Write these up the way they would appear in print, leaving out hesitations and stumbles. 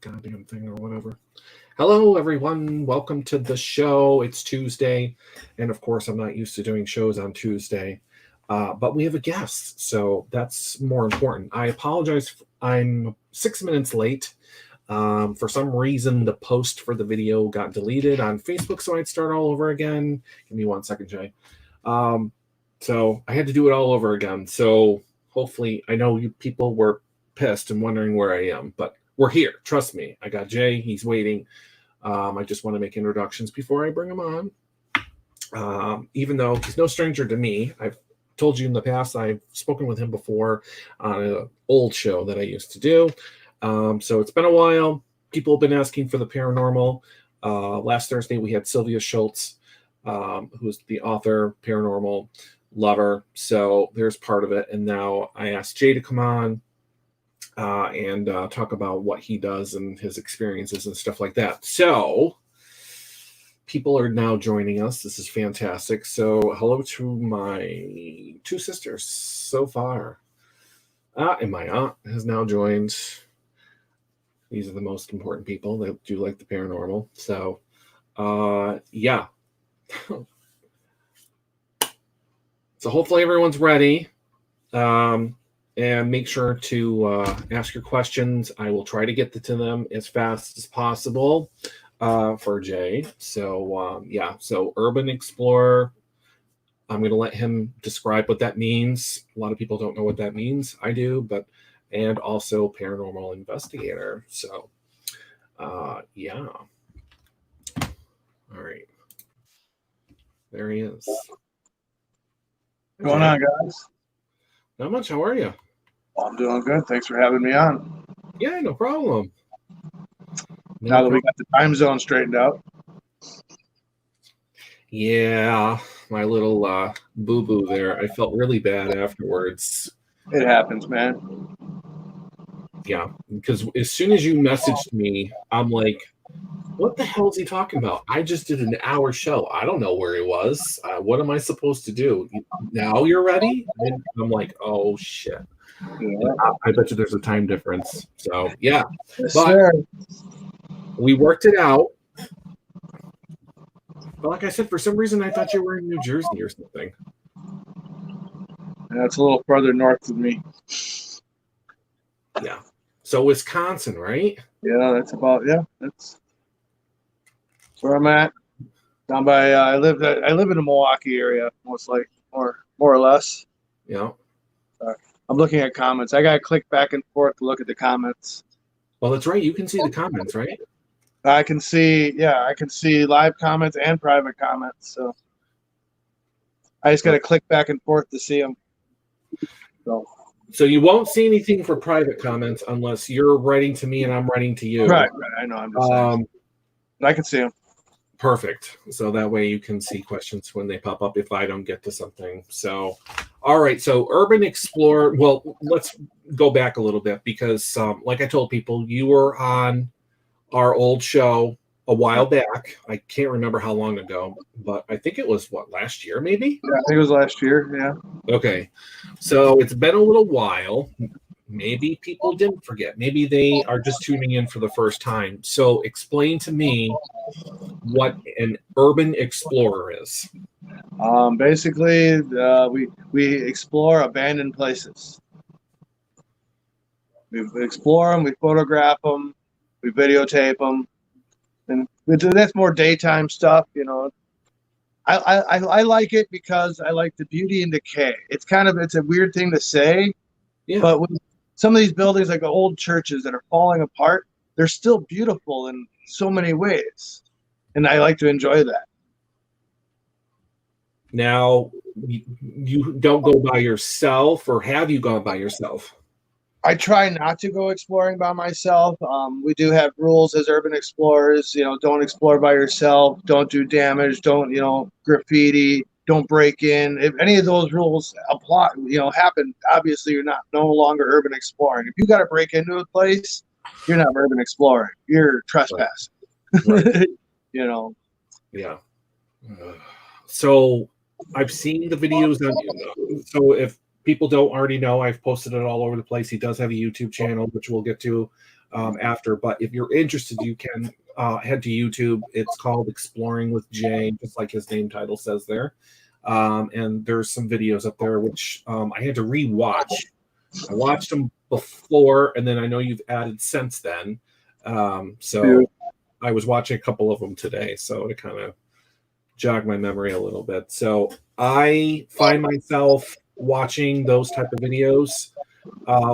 goddamn thing or whatever. Hello, everyone. Welcome to the show. It's Tuesday, and of course, I'm not used to doing shows on Tuesday, but we have a guest, so that's more important. I apologize. I'm 6 minutes late. For some reason, the post for the video got deleted on Facebook, so I'd start all over again. Give me 1 second, Jay. So I had to do it all over again. So hopefully, I know you people were pissed and wondering where I am, but we're here. Trust me. I got Jay. He's waiting. I just want to make introductions before I bring him on. Even though he's no stranger to me, I've told you in the past, I've spoken with him before on an old show that I used to do. So it's been a while. People have been asking for the paranormal. Last Thursday, we had Sylvia Schultz, who's the author, paranormal lover. So there's part of it. And now I asked Jay to come on and talk about what he does and his experiences and stuff like that. So people are now joining us. This is fantastic. So hello to my two sisters so far. And my aunt has now joined. These are the most important people that do like the paranormal. So, yeah. So hopefully everyone's ready. And make sure to ask your questions. I will try to get to them as fast as possible for Jay. So, yeah. So Urban Explorer, I'm going to let him describe what that means. A lot of people don't know what that means. I do, but and also Paranormal Investigator. So, yeah. All right. There he is. What's going on, guys? Not much. How are you? I'm doing good. Thanks for having me on. Yeah, no problem. Now that we got the time zone straightened out. Yeah, my little boo-boo there. I felt really bad afterwards. It happens, man. Yeah, because as soon as you messaged me, I'm like, what the hell is he talking about? I just did an hour show. I don't know where he was. What am I supposed to do? Now you're ready? And I'm like, oh, shit. Yeah. I bet you there's a time difference. So, yeah. Yes, but sir. We worked it out. But like I said, for some reason, I thought you were in New Jersey or something. That's a little further north than me. Yeah. So Wisconsin, right? Yeah, that's where I'm at. Down by I live in the Milwaukee area, more or less. Yeah. I'm looking at comments. I gotta click back and forth to look at the comments. Well, that's right. You can see the comments, right? I can see live comments and private comments. So I just gotta click back and forth to see them. So you won't see anything for private comments unless you're writing to me and I'm writing to you. Right. I know. I'm just saying. I can see them. Perfect. So that way you can see questions when they pop up if I don't get to something. So, all right. So Urban Explorer. Well, let's go back a little bit because, like I told people, you were on our old show a while back. I can't remember how long ago, but I think it was last year, maybe? Yeah, I think it was last year. Yeah. Okay. So it's been a little while. Maybe people didn't forget. Maybe they are just tuning in for the first time. So explain to me what an urban explorer is. Basically, we explore abandoned places. We explore them, we photograph them, we videotape them, and that's more daytime stuff. You know, I like it because I like the beauty and decay. It's a weird thing to say, yeah. But with some of these buildings, like the old churches that are falling apart, they're still beautiful in so many ways, and I like to enjoy that. Now, you don't go by yourself, or have you gone by yourself? I try not to go exploring by myself. We do have rules as urban explorers. You know, don't explore by yourself. Don't do damage. Don't graffiti. Don't break in. If any of those rules apply, happen, obviously you're no longer urban exploring. If you got to break into a place, you're not urban exploring. You're trespassing. Right. Yeah. So I've seen the videos on. So if people don't already know, I've posted it all over the place. He does have a YouTube channel, which we'll get to after. But if you're interested, you can head to YouTube. It's called Exploring with Jay, just like his name title says there. And there's some videos up there which I had to rewatch. I watched them before, and then I know you've added since then. So I was watching a couple of them today, so to kind of jog my memory a little bit. So I find myself watching those type of videos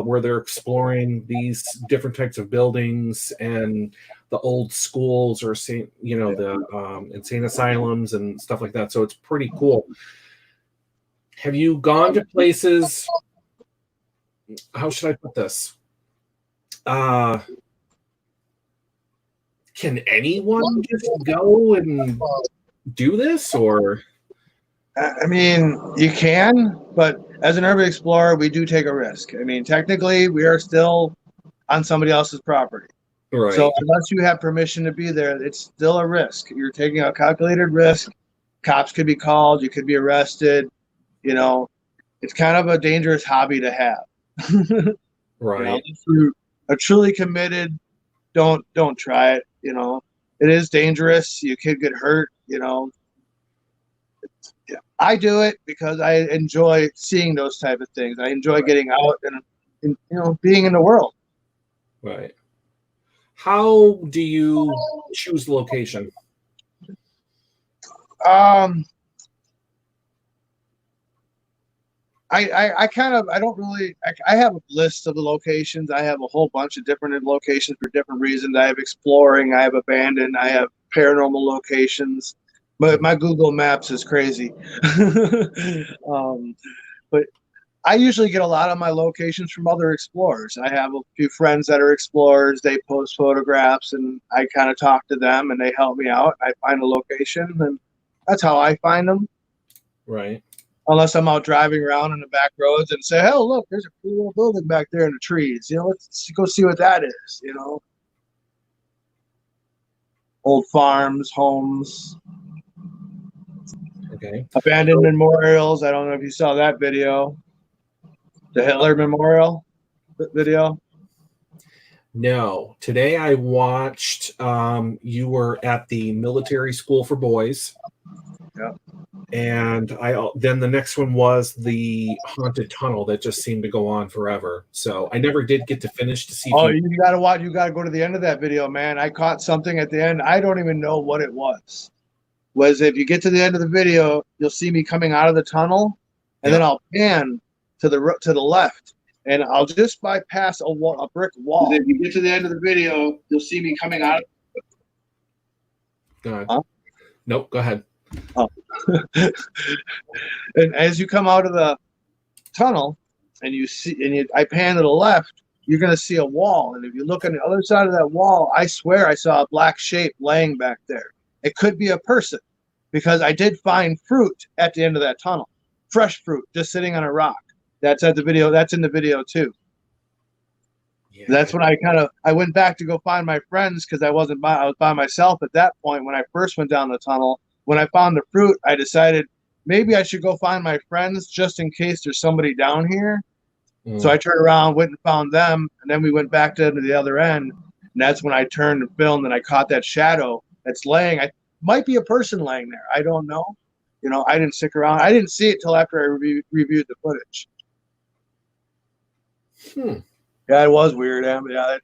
where they're exploring these different types of buildings and the old schools or the insane asylums and stuff like that. So it's pretty cool. Have you gone to places? How should I put this? Can anyone just go and do this, or? I mean, you can, but as an urban explorer, we do take a risk. I mean, technically, we are still on somebody else's property. Right. So unless you have permission to be there, it's still a risk. You're taking a calculated risk. Cops could be called. You could be arrested. You know, it's kind of a dangerous hobby to have. Right. You know, if you are truly committed, don't try it. You know, it is dangerous. You could get hurt. You know, I do it because I enjoy seeing those type of things. I enjoy getting out and being in the world. Right. How do you choose the location? I have a list of the locations. I have a whole bunch of different locations for different reasons. I have exploring, I have abandoned, I have paranormal locations. But my Google Maps is crazy. But I usually get a lot of my locations from other explorers. I have a few friends that are explorers. They post photographs, and I kind of talk to them, and they help me out. I find a location, and that's how I find them. Right. Unless I'm out driving around in the back roads and say, "Oh, look, there's a cool little building back there in the trees. You know, let's go see what that is." You know, old farms, homes. Okay. Abandoned memorials. I don't know if you saw that video. The Hitler Memorial video. No. Today I watched you were at the military school for boys. Yeah. And then the next one was the haunted tunnel that just seemed to go on forever. So I never did get to finish to see. Oh, you gotta watch. You gotta go to the end of that video, man. I caught something at the end. I don't even know what it was. If you get to the end of the video, you'll see me coming out of the tunnel, and then I'll pan to the left, and I'll just bypass a brick wall. If you get to the end of the video, you'll see me coming out. Go ahead. Huh? Nope. Go ahead. Oh. And as you come out of the tunnel, and I pan to the left, you're going to see a wall. And if you look on the other side of that wall, I swear I saw a black shape laying back there. It could be a person, because I did find fruit at the end of that tunnel, fresh fruit, just sitting on a rock. That's at the video. That's in the video too. Yeah. That's when I went back to go find my friends, because I was by myself at that point when I first went down the tunnel. When I found the fruit, I decided maybe I should go find my friends just in case there's somebody down here. So I turned around, went and found them, and then we went back to the other end. And that's when I turned and filmed, and I caught that shadow that's laying. I might be a person laying there. I don't know. You know, I didn't stick around. I didn't see it till after I reviewed the footage. Yeah, it was weird. Yeah,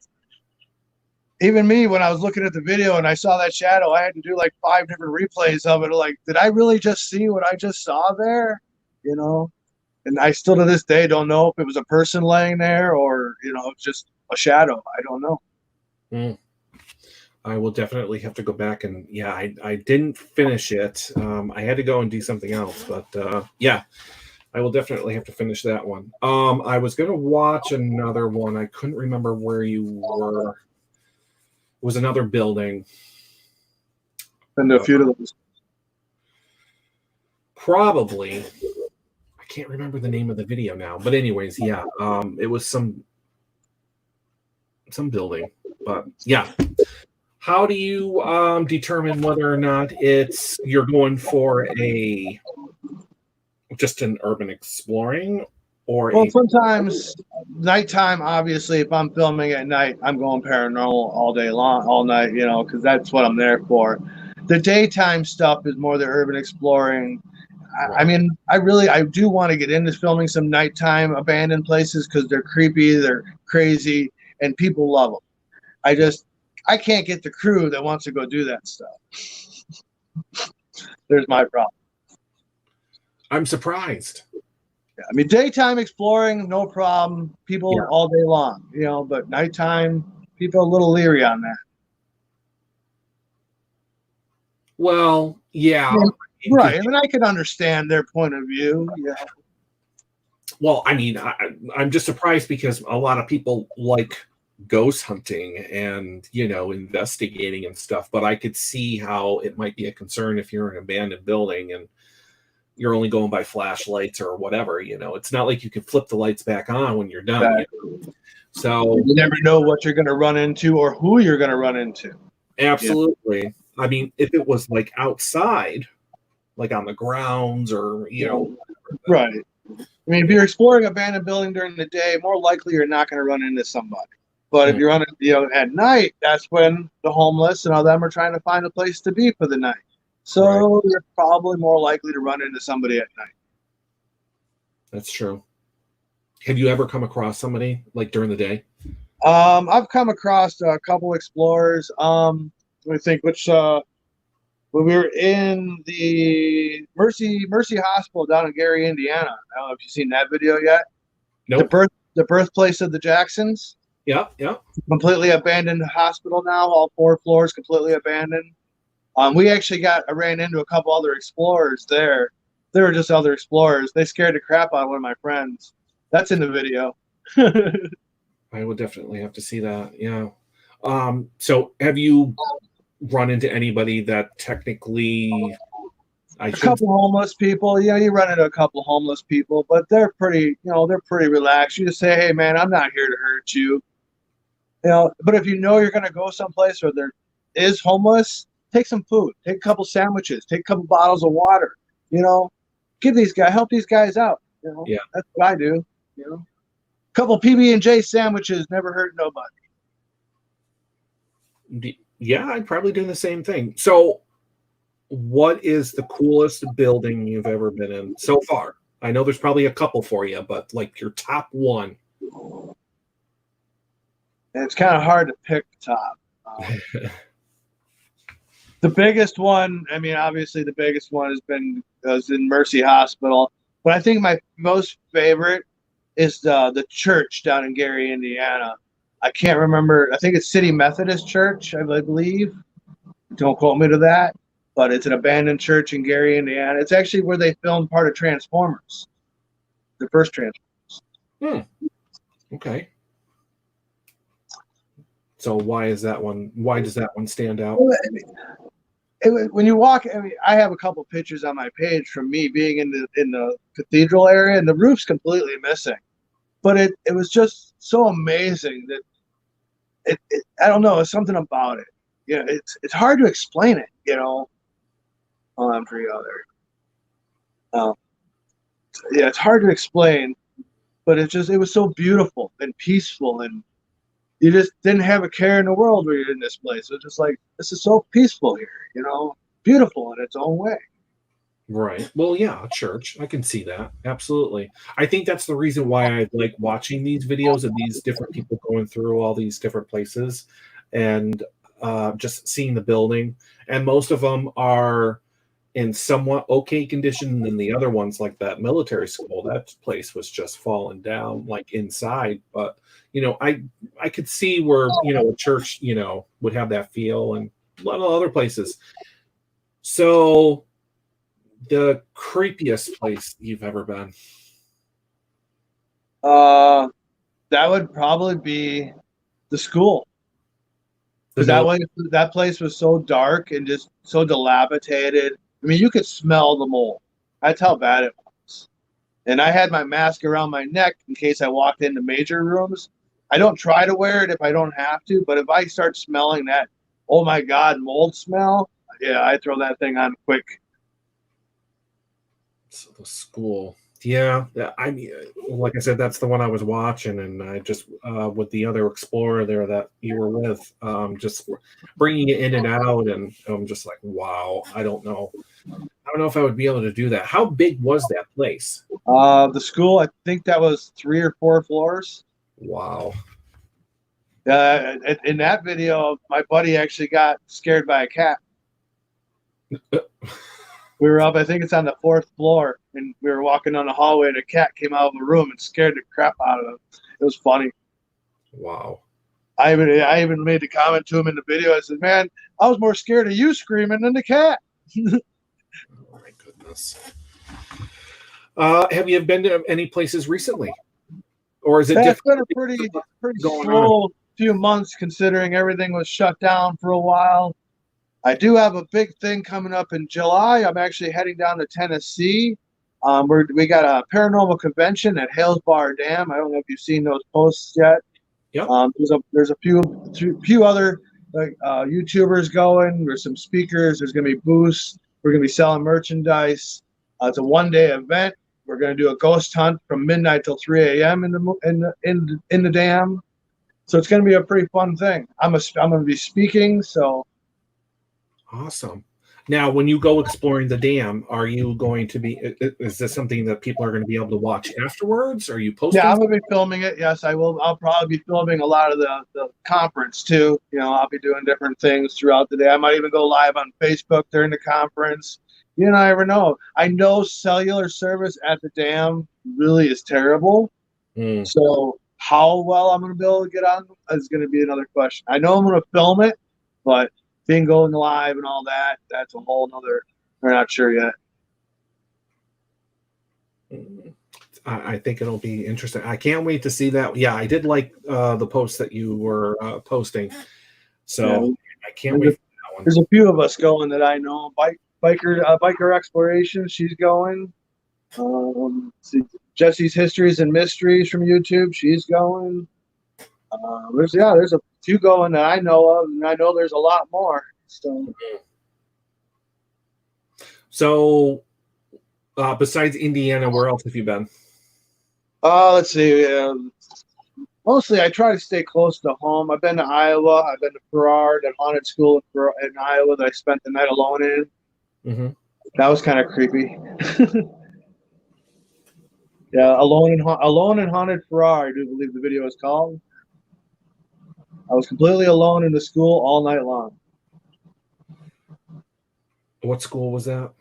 even me, when I was looking at the video and I saw that shadow, I had to do like 5 different replays of it. Like, did I really just see what I just saw there? You know, and I still to this day don't know if it was a person laying there or, just a shadow. I don't know. I will definitely have to go back and I didn't finish it. I had to go and do something else, but I will definitely have to finish that one. I was going to watch another one. I couldn't remember where you were. It was another building. And a few of those. Probably. I can't remember the name of the video now. But anyways, it was some building. But yeah. How do you determine whether or not you're going for just an urban exploring, or well, sometimes Nighttime, obviously, if I'm filming at night, I'm going paranormal all day long, all night, because that's what I'm there for. The daytime stuff is more the urban exploring. I Right. mean, I do want to get into filming some nighttime abandoned places because they're creepy, they're crazy, and people love them. I can't get the crew that wants to go do that stuff. There's my problem. I'm surprised. Yeah, I mean, daytime exploring, no problem. Yeah. People all day long, but nighttime, people are a little leery on that. Well, yeah. Yeah, right. I mean, I can understand their point of view. Yeah. Well, I mean, I'm just surprised because a lot of people like ghost hunting and, investigating and stuff, but I could see how it might be a concern if you're in an abandoned building and you're only going by flashlights or whatever. It's not like you can flip the lights back on when you're done. So you never know what you're going to run into or who you're going to run into. absolutely. Yeah. I mean, if it was like outside, like on the grounds or, right. I mean, if you're exploring abandoned building during the day, more likely you're not going to run into somebody. But if you're on, at night, that's when the homeless and all them are trying to find a place to be for the night. So you're probably more likely to run into somebody at night. That's true. Have you ever come across somebody like during the day? I've come across a couple explorers. Let me think which when we were in the Mercy Hospital down in Gary, Indiana. I don't know if you've seen that video yet. Nope. The birthplace of the Jacksons. Yeah. Completely abandoned hospital now. All 4 floors completely abandoned. We actually I ran into a couple other explorers there. They were just other explorers. They scared the crap out of one of my friends. That's in the video. I would definitely have to see that. Yeah. So have you run into anybody that technically a couple homeless people? Yeah, you run into a couple homeless people, but they're pretty relaxed. You just say, hey man, I'm not here to hurt you. But if you're gonna go someplace where there is homeless, take some food, take a couple sandwiches, take a couple bottles of water, help these guys out. Yeah. That's what I do. A couple PB&J sandwiches never hurt nobody. Yeah, I'd probably do the same thing. So what is the coolest building you've ever been in so far? I know there's probably a couple for you, but like your top one. It's kind of hard to pick the top. The biggest one, I mean, obviously the biggest one was in Mercy Hospital, but I think my most favorite is the church down in Gary, Indiana. I can't remember. I think it's City Methodist Church, I believe. Don't quote me to that, but it's an abandoned church in Gary, Indiana. It's actually where they filmed part of Transformers, the first Transformers. Okay. So why does that one stand out? When you walk, I mean, I have a couple pictures on my page from me being in the cathedral area, and the roof's completely missing. But it was just so amazing that I don't know, it's something about it. It's hard to explain it. Hold on for you out there. Yeah, it's hard to explain, but it was so beautiful and peaceful, and you just didn't have a care in the world when you're in this place. It was just like, this is so peaceful here, beautiful in its own way. Right. Well, yeah, church. I can see that. Absolutely. I think that's the reason why I like watching these videos of these different people going through all these different places and just seeing the building. And most of them are in somewhat okay condition. And the other ones, like that military school, that place was just falling down like inside. But, I could see where, a church, would have that feel, and a lot of other places. So the creepiest place you've ever been? That would probably be the school. Because that place was so dark and just so dilapidated. I mean, you could smell the mold. That's how bad it was. And I had my mask around my neck in case I walked into major rooms. I don't try to wear it if I don't have to, but if I start smelling that, oh my God, mold smell, yeah, I throw that thing on quick. So the school. Yeah, I mean, like I said, that's the one I was watching, and I just with the other explorer there that you were with, just bringing it in and out, and I'm just like, wow, I don't know if I would be able to do that. How big was that place? The school, I think that was 3 or 4 floors. Wow. In that video, my buddy actually got scared by a cat. We were up, I think it's on the 4th floor, and we were walking down the hallway, and a cat came out of the room and scared the crap out of him. It was funny. Wow. I even made the comment to him in the video. I said, "Man, I was more scared of you screaming than the cat." Oh my goodness. Have you been to any places recently, or is it It's different been a pretty going on? slow few months considering everything was shut down for a while. I do have a big thing coming up in July. I'm actually heading down to Tennessee. We got a paranormal convention at Hales Bar Dam. I don't know if you've seen those posts yet. Yep. There's a few other YouTubers going. There's some speakers. There's going to be booths. We're going to be selling merchandise. It's a 1-day event. We're going to do a ghost hunt from midnight till 3 a.m. in the dam. So it's going to be a pretty fun thing. I'm going to be speaking. So Awesome. Now, when you go exploring the dam, are you going to be? Is this something that people are going to be able to watch afterwards? Are you posting? yeah, I'm going to be filming it. Yes, I will. I'll probably be filming a lot of the conference too. You know, I'll be doing different things throughout the day. I might even go live on Facebook during the conference. You never know. I know cellular service at the dam really is terrible. Mm. So how well I'm going to be able to get on is going to be another question. I know I'm going to film it, but being going live and all that, that's a whole nother, we're not sure yet. I think it'll be interesting. I can't wait to see that. Yeah, I did like the post that you were posting. So Yeah, I can't wait for that one. there's a few of us going that I know. Biker Exploration, she's going. Jesse's Histories and Mysteries from YouTube, she's going. There's a few going that I know of, and I know there's a lot more. So besides Indiana, where else have you been? Let's see. Mostly, I try to stay close to home. I've been to Iowa. I've been to Farrar, that haunted school in Iowa that I spent the night alone in. Mm-hmm. That was kind of creepy. Yeah, alone in haunted Farrar, I do believe the video is called. I was completely alone in the school all night long. What school was that?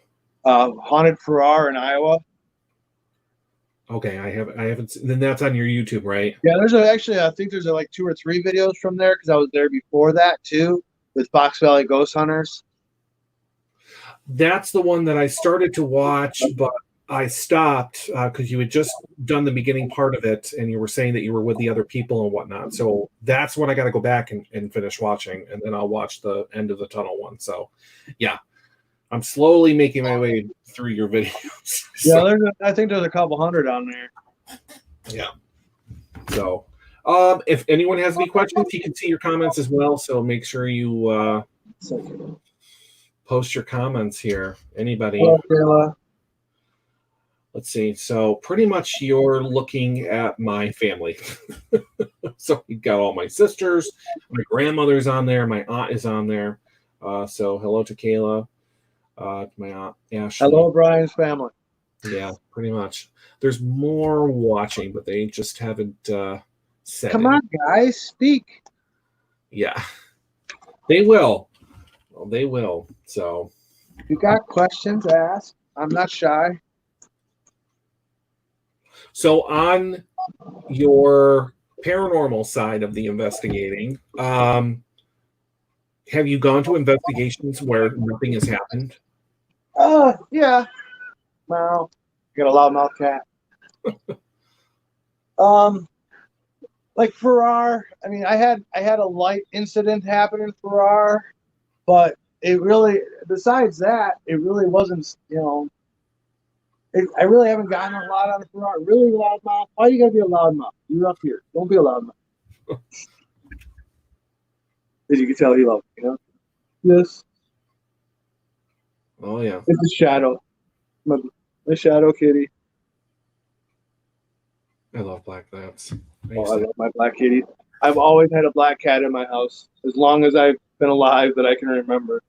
Haunted Farrar in Iowa. Okay, I haven't. Then that's on your YouTube, right? Yeah, actually, I think there's like 2 or 3 videos from there because I was there before that too with Fox Valley Ghost Hunters. That's the one that I started to watch, but I stopped because you had just done the beginning part of it, and you were saying that you were with the other people and whatnot. So that's what I got to go back and finish watching, and then I'll watch the end of the tunnel one. So, yeah, I'm slowly making my way through your videos. Yeah, I think there's a couple hundred on there. Yeah. So, if anyone has any questions, you can see your comments as well. So make sure you post your comments here. Anybody? Let's see. So pretty much you're looking at my family. So you've got all my sisters, my grandmother's on there, my aunt is on there. So hello to Kayla, my aunt Ashley. Hello, Brian's family. Yeah, pretty much. There's more watching, but they just haven't said. Come on, guys, speak. Yeah, they will. Well, they will. So if you got questions, ask. I'm not shy. So on your paranormal side of the investigating, have you gone to investigations where nothing has happened? Yeah. Well, got a loudmouth cat. Like Farrar. I mean, I had a light incident happen in Farrar, but it really, besides that, it really wasn't. I really haven't gotten a lot on the Farrar. Really loudmouth. Why you gotta be a loudmouth? You're up here. Don't be a loudmouth. As you can tell, he loves me. Yes. Oh yeah. It's a shadow. My shadow kitty. I love black cats. I Oh, used I to, love my black kitty. I've always had a black cat in my house as long as I've been alive that I can remember.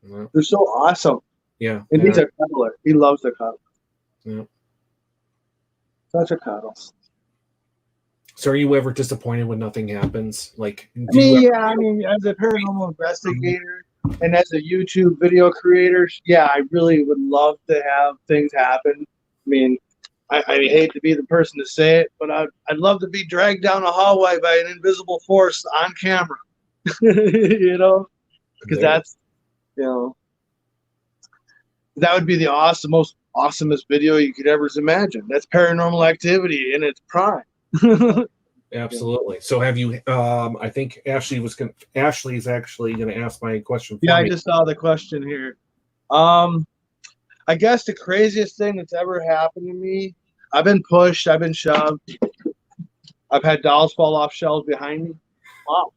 no, They're so awesome. yeah, And he's yeah, a cuddler. He loves to cuddle. yeah. Such a cuddle. So, are you ever disappointed when nothing happens? Like, I do you mean, ever? yeah, I mean, as a paranormal investigator and as a YouTube video creator, yeah, I really would love to have things happen. I mean, I hate to be the person to say it, but I'd love to be dragged down a hallway by an invisible force on camera, you know, because There, that's, you know, that would be the most awesomest video you could ever imagine. That's paranormal activity in its prime. absolutely. So, have you? I think Ashley's actually gonna ask my question Yeah, for I me. just saw the question here. Um, I guess the craziest thing that's ever happened to me, I've been pushed, I've been shoved, I've had dolls fall off shelves behind me. Wow.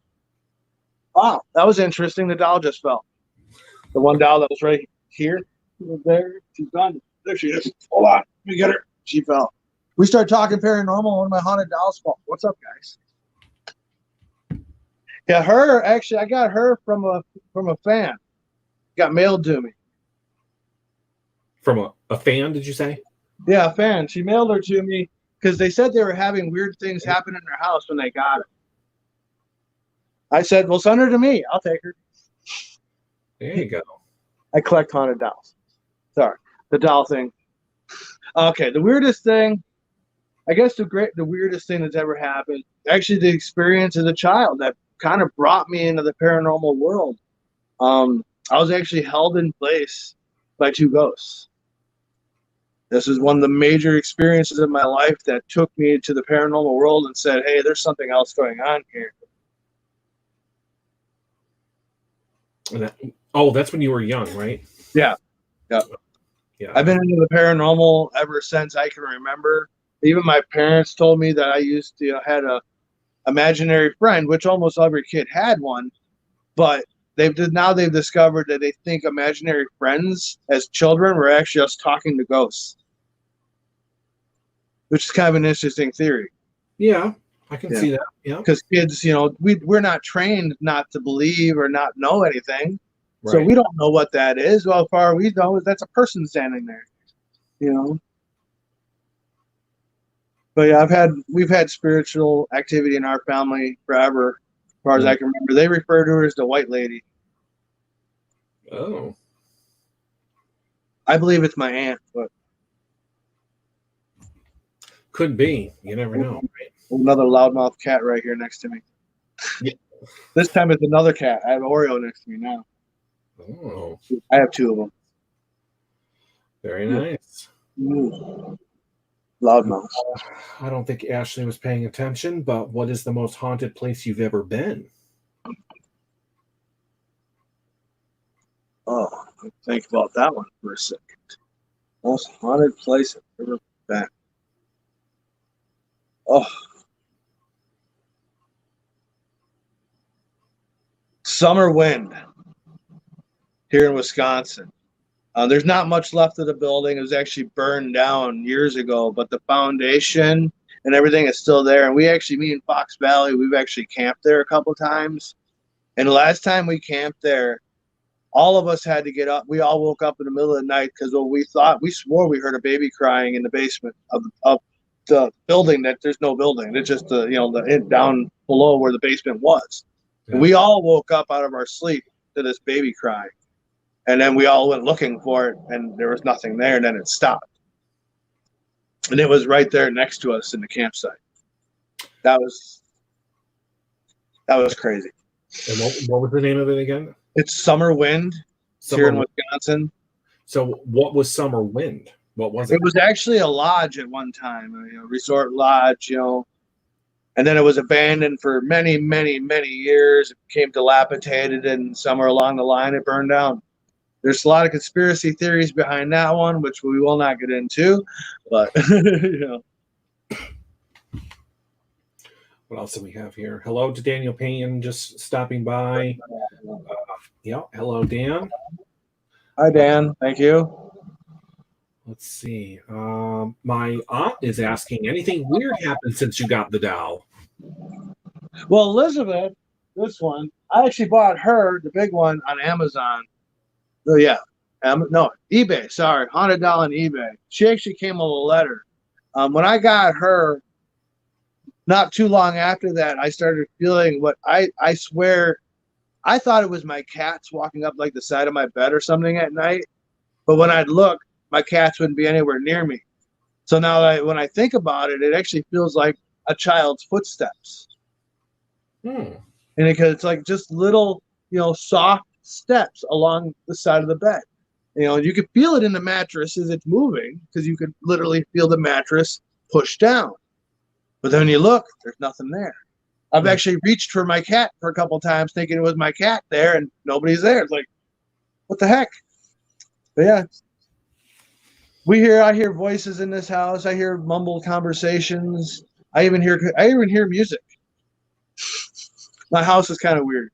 Wow, that was interesting. The doll just fell. The one doll that was right here, was there, she's gone. There she is. Hold on, let me get her. She fell. We start talking paranormal. One of my haunted dolls fall. What's up, guys? Yeah, her actually, I got her from a fan. Got mailed to me. From a fan, did you say? Yeah, a fan. She mailed her to me because they said they were having weird things happen in their house when they got it. I said, well, send her to me. I'll take her. There you go. I collect haunted dolls. Sorry. The doll thing. Okay, the weirdest thing, I guess the weirdest thing that's ever happened, actually the experience as a child that kind of brought me into the paranormal world. I was actually held in place by two ghosts. This is one of the major experiences of my life that took me to the paranormal world and said, hey, there's something else going on here. That's when you were young, right? Yeah. Yeah. Yeah. I've been into the paranormal ever since I can remember. Even my parents told me that I used to had a imaginary friend, which almost every kid had one, but they've discovered that they think imaginary friends as children were actually us talking to ghosts, which is kind of an interesting theory. Yeah, I can see that. Yeah. Because kids, we're not trained not to believe or not know anything. So Right. we don't know what that is. Well, as far as we know, that's a person standing there, you know. But yeah, we've had spiritual activity in our family forever, as far as I can remember. They refer to her as the White Lady. Oh. I believe it's my aunt, but Could be. You never know. Right? another loudmouth cat right here next to me. Yeah. This time it's another cat. I have Oreo next to me now. Oh, I have two of them. very nice. Loudmouth. I don't think Ashley was paying attention, but what is the most haunted place you've ever been? Oh, think about that one for a second. Most haunted place I've ever been. Oh, Summer Wind here in Wisconsin. There's not much left of the building. It was actually burned down years ago, but the foundation and everything is still there. And me and Fox Valley, we've actually camped there a couple times. And the last time we camped there, all of us had to get up. We all woke up in the middle of the night because we swore we heard a baby crying in the basement of the building. That there's no building. It's just the down below where the basement was. Yeah. And we all woke up out of our sleep to this baby crying. And then we all went looking for it, and there was nothing there, and then it stopped. And it was right there next to us in the campsite. That was crazy. And what was the name of it again? It's Summer Wind. It's here in Wisconsin. So what was Summer Wind? What was it? It was actually a lodge at one time, a resort lodge, and then it was abandoned for many, many, many years. It became dilapidated, and somewhere along the line, it burned down. There's a lot of conspiracy theories behind that one, which we will not get into, but What else do we have here? Hello to Daniel Payne, just stopping by. Hello, Dan. Hi, Dan. Thank you. Let's see. My aunt is asking, anything weird happened since you got the doll? Well, Elizabeth, this one, I actually bought her, the big one, on Amazon. Oh, yeah. No, eBay. Sorry. $100 on eBay. She actually came with a letter. When I got her, not too long after that, I started feeling what I swear, I thought it was my cats walking up like the side of my bed or something at night. But when I'd look, my cats wouldn't be anywhere near me. So now when I think about it, it actually feels like a child's footsteps. Hmm. And it's like just little, soft steps along the side of the bed. You can feel it in the mattress as it's moving because you could literally feel the mattress push down. But then when you look, there's nothing there. I've actually reached for my cat for a couple of times thinking it was my cat there and nobody's there. It's like, what the heck? But yeah. I hear voices in this house. I hear mumbled conversations. I even hear music. My house is kind of weird.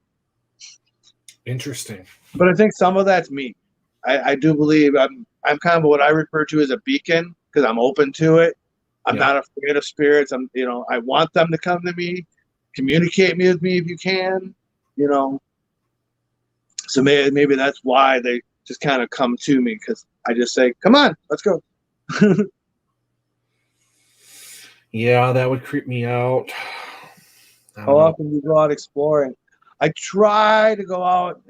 Interesting. But I think some of that's me. I do believe I'm kind of what I refer to as a beacon because I'm open to it. I'm not afraid of spirits. I want them to come to me, communicate with me if you can, So maybe that's why they just kind of come to me because I just say, "Come on, let's go." Yeah, that would creep me out. How often do you go out exploring? I try to go out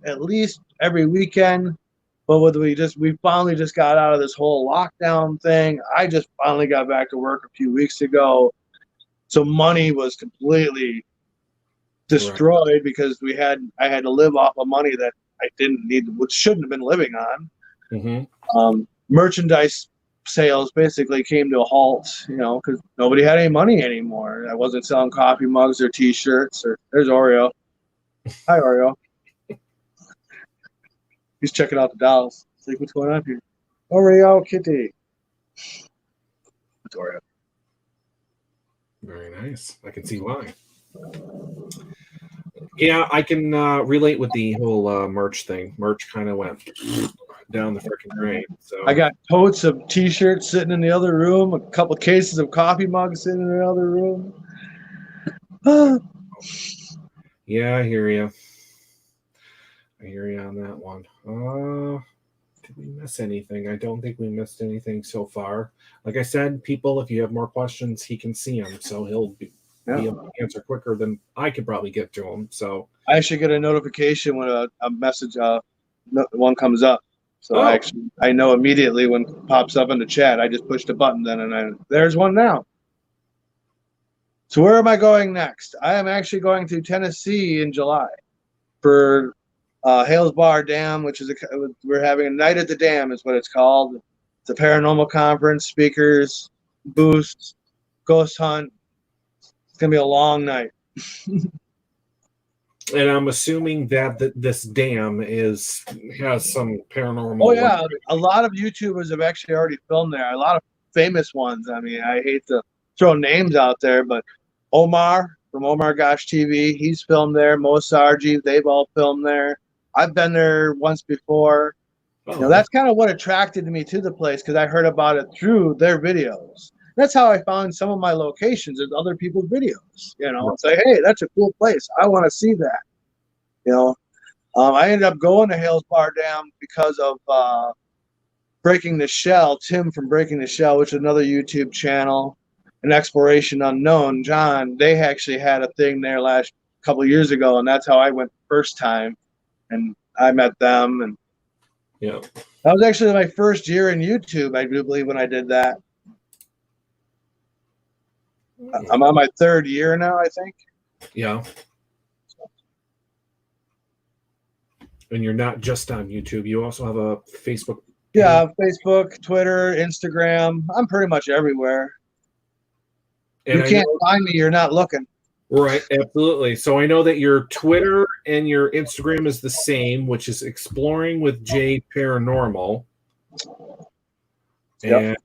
at least every weekend, but we finally just got out of this whole lockdown thing. I just finally got back to work a few weeks ago, so money was completely destroyed because I had to live off of money that I didn't need, which shouldn't have been living on. Mm-hmm. Merchandise sales basically came to a halt, because nobody had any money anymore. I wasn't selling coffee mugs or T-shirts. There's Oreo. Hi, Oreo. He's checking out the dolls. It's like, what's going on here? Oreo kitty. It's Oreo. Very nice. I can see why. Yeah, I can relate with the whole merch thing. Merch kind of went down the freaking drain. So I got totes of T-shirts sitting in the other room, a couple cases of coffee mugs sitting in the other room. Yeah, I hear you. I hear you on that one. Did we miss anything? I don't think we missed anything so far. Like I said, people, if you have more questions, he can see them, so he'll be able to answer quicker than I could probably get to them. So I actually get a notification when a message one comes up. So I know immediately when it pops up in the chat. I just push the button then, and there's one now. So where am I going next? I am actually going to Tennessee in July for Hales Bar Dam, which is we're having a night at the dam is what it's called. It's a paranormal conference, speakers, booths, ghost hunt. It's gonna be a long night. And I'm assuming that this dam has some paranormal. Oh yeah, a lot of YouTubers have actually already filmed there. A lot of famous ones. I mean, I hate to throw names out there, but Omar from Omar Gosh TV, he's filmed there. Mo Sarji, they've all filmed there. I've been there once before. That's kind of what attracted me to the place because I heard about it through their videos. That's how I found some of my locations is other people's videos. It's like, hey, that's a cool place. I want to see that. I ended up going to Hales Bar Dam because of Breaking the Shell, Tim from Breaking the Shell, which is another YouTube channel, and Exploration Unknown. John, they actually had a thing there last couple of years ago, and that's how I went the first time, and I met them. And that was actually my first year in YouTube, I do believe, when I did that. I'm on my third year now, I think. Yeah. And you're not just on YouTube. You also have a Facebook. Yeah, Facebook, Twitter, Instagram. I'm pretty much everywhere. And you can't find me. You're not looking. Right. Absolutely. So I know that your Twitter and your Instagram is the same, which is Exploring with Jay Paranormal. And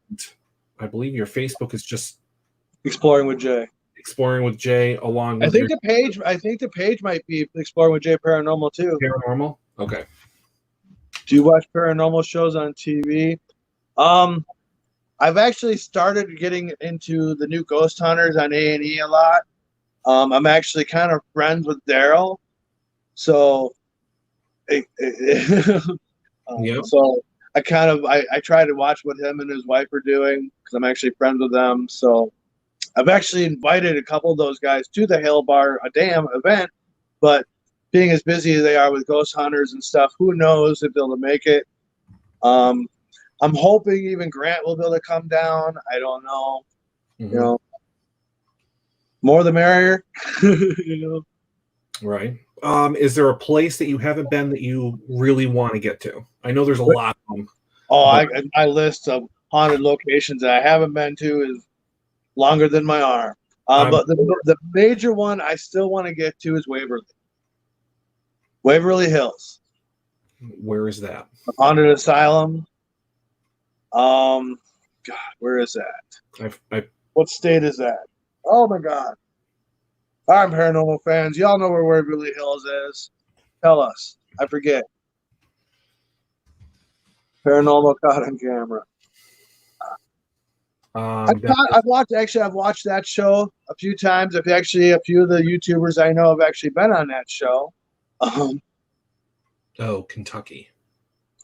I believe your Facebook is just Exploring with Jay. Exploring with Jay along with the page might be Exploring with Jay Paranormal too. Paranormal? Okay. Do you watch paranormal shows on TV? I've actually started getting into the new Ghost Hunters on A&E a lot. I'm actually kind of friends with Daryl, so Yep. so I try to watch what him and his wife are doing because I'm actually friends with them. So I've actually invited a couple of those guys to the Hale Bar a damn event, but being as busy as they are with Ghost Hunters and stuff, who knows if they'll make it. I'm hoping even Grant will be able to come down. I don't know. Mm-hmm. You know, more the merrier. You know. Right. Is there a place that you haven't been that you really want to get to? I know there's a lot of them. Oh, but... my list of haunted locations that I haven't been to is longer than my arm. But the major one I still want to get to is Waverly Hills. Where is that? The haunted asylum. God, where is that? What state is that? Oh my God. I'm paranormal fans. Y'all know where Waverly Hills is. Tell us. I forget. Paranormal caught on camera. I've watched that show a few times. A few of the YouTubers I know have actually been on that show. Kentucky.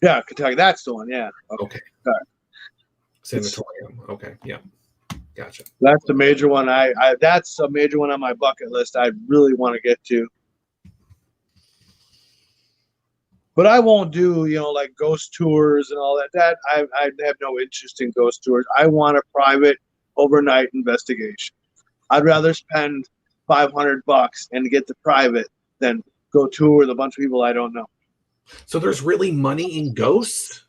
Yeah, Kentucky. That's the one. Yeah. Okay. Sanatorium. Okay. Yeah. Gotcha. That's the major one. That's a major one on my bucket list. I really want to get to. But I won't do, like ghost tours and all that. That I have no interest in ghost tours. I want a private overnight investigation. I'd rather spend $500 and get the private than go tour with a bunch of people I don't know. So there's really money in ghosts?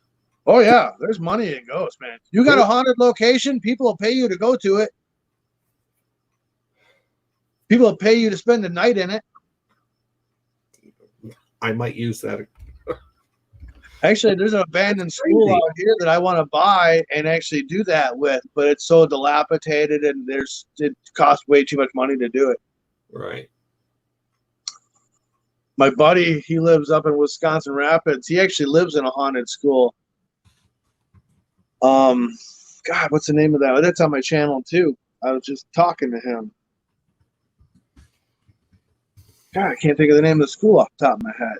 Oh yeah, there's money in ghosts, man. You got a haunted location, people will pay you to go to it. People will pay you to spend the night in it. I might use that. Actually, there's an abandoned school out here that I want to buy and actually do that with, but it's so dilapidated and it costs way too much money to do it. Right. My buddy, he lives up in Wisconsin Rapids. He actually lives in a haunted school. God, what's the name of that? That's on my channel too. I was just talking to him. God, I can't think of the name of the school off the top of my head.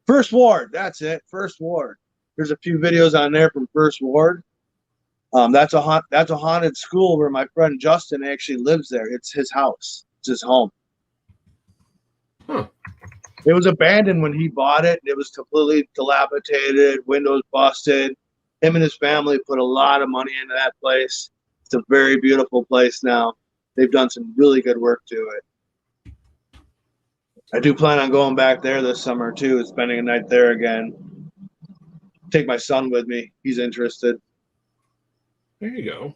First Ward, that's it. First Ward. There's a few videos on there from First Ward. That's a haunted school where my friend Justin actually lives there. It's his house. It's his home. Huh. It was abandoned when he bought it. It was completely dilapidated, windows busted. Him and his family put a lot of money into that place. It's a very beautiful place now. They've done some really good work to it. I do plan on going back there this summer too, spending a night there again. Take my son with me. He's interested. There you go.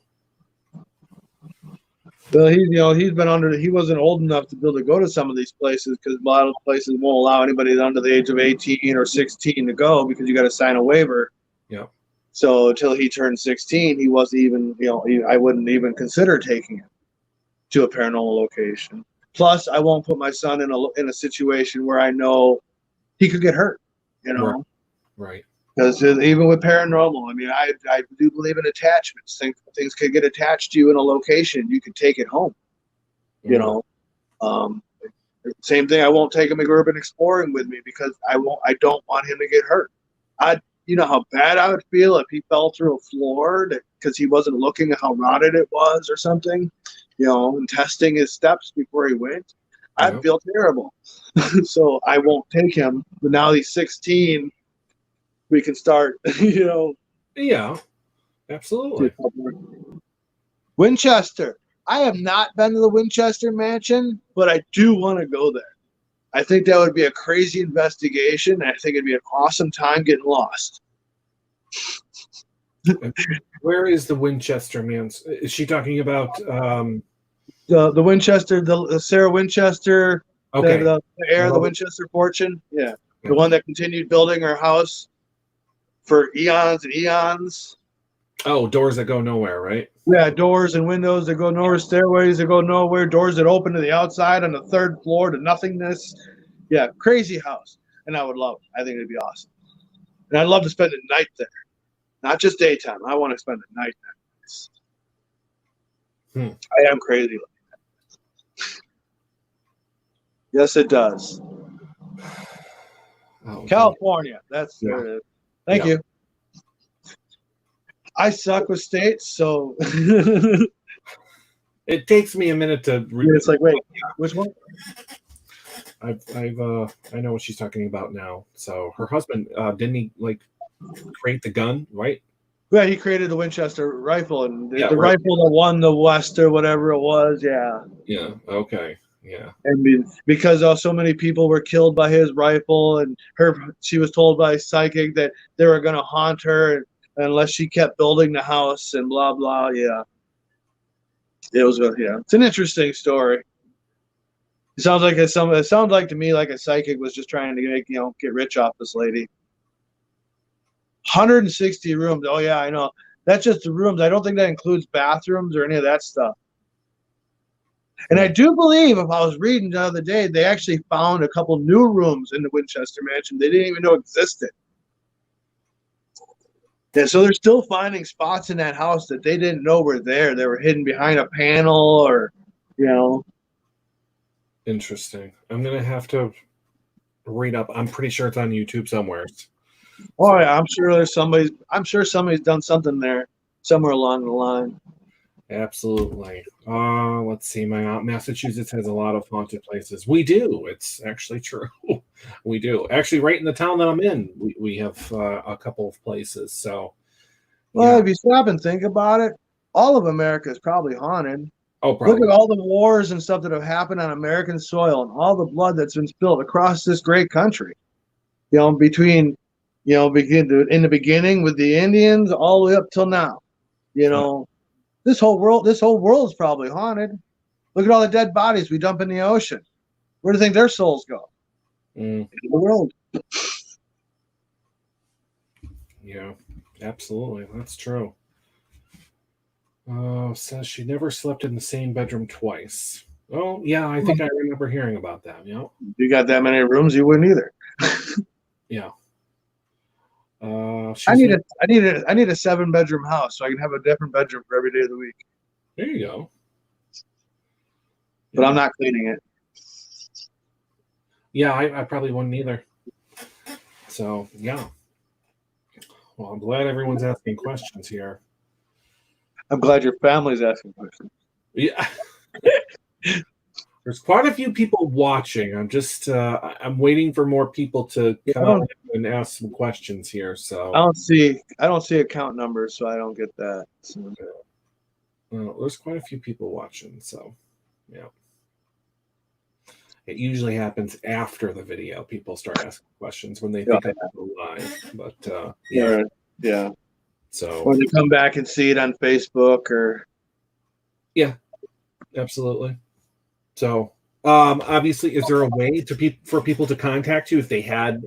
Well, he wasn't old enough to be able to go to some of these places because a lot of places won't allow anybody under the age of 18 or 16 to go because you got to sign a waiver. Yeah. So until he turned 16, he wasn't even, I wouldn't even consider taking him to a paranormal location. Plus, I won't put my son in a situation where I know he could get hurt, Right. Because even with paranormal, I mean, I do believe in attachments. Things could get attached to you in a location. You could take it home, Same thing. I won't take him urban exploring with me because I don't want him to get hurt. You know how bad I would feel if he fell through a floor because he wasn't looking at how rotted it was or something, and testing his steps before he went. I'd feel terrible. So I won't take him. But now he's 16. We can start, Yeah, absolutely. Winchester. I have not been to the Winchester Mansion, but I do want to go there. I think that would be a crazy investigation. I think it'd be an awesome time getting lost. Where is the Winchester Mansion? Is she talking about the Winchester, the Sarah Winchester, okay. the heir of the Winchester fortune? Yeah. The one that continued building her house for eons and eons. Oh, doors that go nowhere, right? Yeah, doors and windows that go nowhere, stairways that go nowhere, doors that open to the outside on the third floor to nothingness. Yeah, crazy house. And I would love it. I think it'd be awesome. And I'd love to spend the night there. not just daytime. I want to spend the night. I am crazy. Yes, it does. Oh, California. That's there it is. Thank you. I suck with states, so it takes me a minute to read. It's like, wait, which one? I know what she's talking about now. So her husband didn't he like create the gun, right? Yeah, he created the Winchester rifle, and the right. rifle that won the West or whatever it was. Yeah. Yeah. Okay. Yeah. And because so many people were killed by his rifle, and she was told by a psychic that they were going to haunt her unless she kept building the house and blah blah. Yeah. It was it's an interesting story. It sounds like to me like a psychic was just trying to get rich off this lady. 160 rooms. Oh yeah, I know. That's just the rooms. I don't think that includes bathrooms or any of that stuff. And I do believe, if I was reading the other day, they actually found a couple new rooms in the Winchester Mansion they didn't even know existed. Yeah, so they're still finding spots in that house that they didn't know were there. They were hidden behind a panel or, Interesting. I'm going to have to read up. I'm pretty sure it's on YouTube somewhere. Oh yeah, I'm sure somebody's done something there somewhere along the line. Absolutely. Let's see. Massachusetts has a lot of haunted places. We do. It's actually true. We do. Actually, right in the town that I'm in, we have a couple of places. So, well, if you stop and think about it, all of America is probably haunted. Oh, probably. Look at all the wars and stuff that have happened on American soil and all the blood that's been spilled across this great country. Between in the beginning with the Indians all the way up till now. This whole world is probably haunted. Look at all the dead bodies we dump in the ocean. Where do you think their souls go? In the world. Yeah, absolutely. That's true. Says she never slept in the same bedroom twice. Oh, yeah, I think I remember hearing about that. Yeah. If you got that many rooms, you wouldn't either. Yeah. I need a 7-bedroom house so I can have a different bedroom for every day of the week. There you go. But I'm not cleaning it. Yeah, I probably wouldn't either. So yeah. Well, I'm glad everyone's asking questions here. I'm glad your family's asking questions. Yeah. There's quite a few people watching. I'm just I'm waiting for more people to come on and ask some questions here. So I don't see account numbers, so I don't get that. So. Well, there's quite a few people watching, so yeah. It usually happens after the video. People start asking questions when they think I'm live. But yeah. So when they come back and see it on Facebook or yeah, absolutely. So obviously, is there a way for people to contact you if they had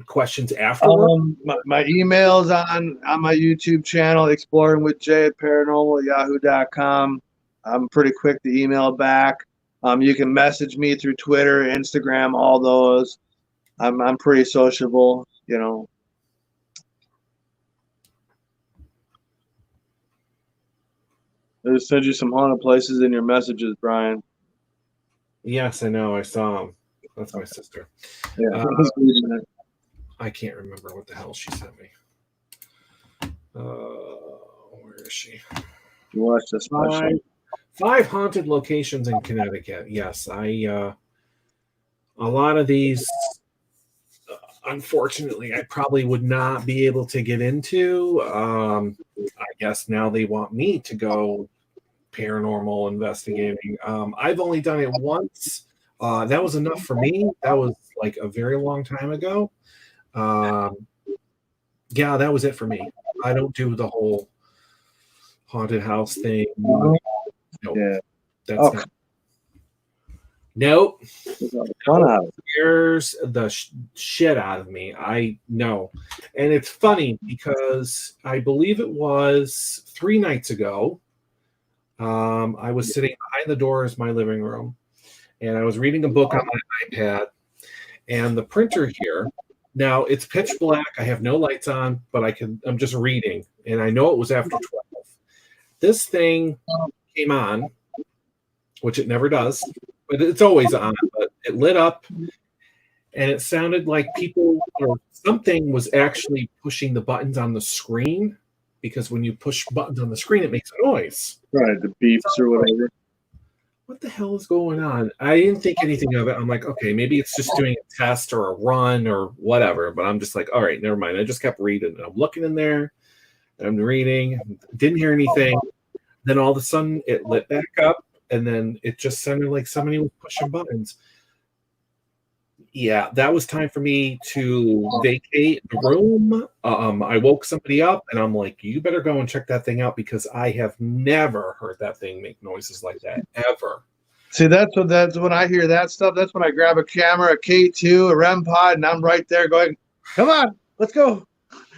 questions afterwards? My email's on my YouTube channel, Exploring with Jay at paranormal@yahoo.com. I'm pretty quick to email back. You can message me through Twitter, Instagram, all those. I'm pretty sociable, I just sent you some haunted places in your messages, Brian. Yes, I know. I saw him. That's my sister. Yeah. I can't remember what the hell she sent me. Where is she? You watched this special. 5 haunted locations in Connecticut. Yes, a lot of these, unfortunately, I probably would not be able to get into. I guess now they want me to go paranormal investigating. I've only done it once. That was enough for me. That was like a very long time ago. Yeah, that was it for me. I don't do the whole haunted house thing. Nope. Yeah. That's not. Nope. Scares the shit out of me. I know. And it's funny because I believe it was 3 nights ago. I was sitting behind the doors of my living room and I was reading a book on my iPad, and the printer here Now it's pitch black. I have no lights on, but I'm just reading, and I know it was after 12. This thing came on, which it never does, but it's always on. But it lit up, and it sounded like people or something was actually pushing the buttons on the screen, because when you push buttons on the screen, it makes a noise. Right, the beeps or whatever. What the hell is going on? I didn't think anything of it. I'm like, okay, maybe it's just doing a test or a run or whatever. But I'm just like, all right, never mind. I just kept reading. I'm looking in there. I'm reading. Didn't hear anything. Then all of a sudden, it lit back up, and then it just sounded like somebody was pushing buttons. Yeah, that was time for me to vacate the room. I woke somebody up, and I'm like, you better go and check that thing out, because I have never heard that thing make noises like that, ever. See, that's when I hear that stuff. That's when I grab a camera, a K2, a REM pod, and I'm right there going, come on, let's go.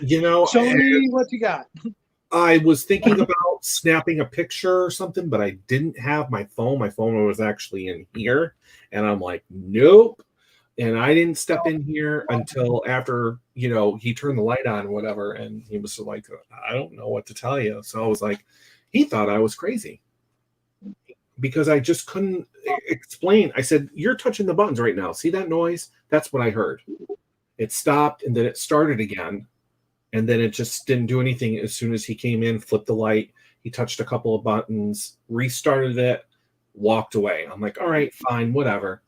Show me what you got. I was thinking about snapping a picture or something, but I didn't have my phone. My phone was actually in here, and I'm like, nope. And I didn't step in here until after, he turned the light on or whatever. And he was like, I don't know what to tell you. So I was like, he thought I was crazy because I just couldn't explain. I said, you're touching the buttons right now. See that noise? That's what I heard. It stopped, and then it started again. And then it just didn't do anything. As soon as he came in, flipped the light, he touched a couple of buttons, restarted it, walked away. I'm like, all right, fine, whatever.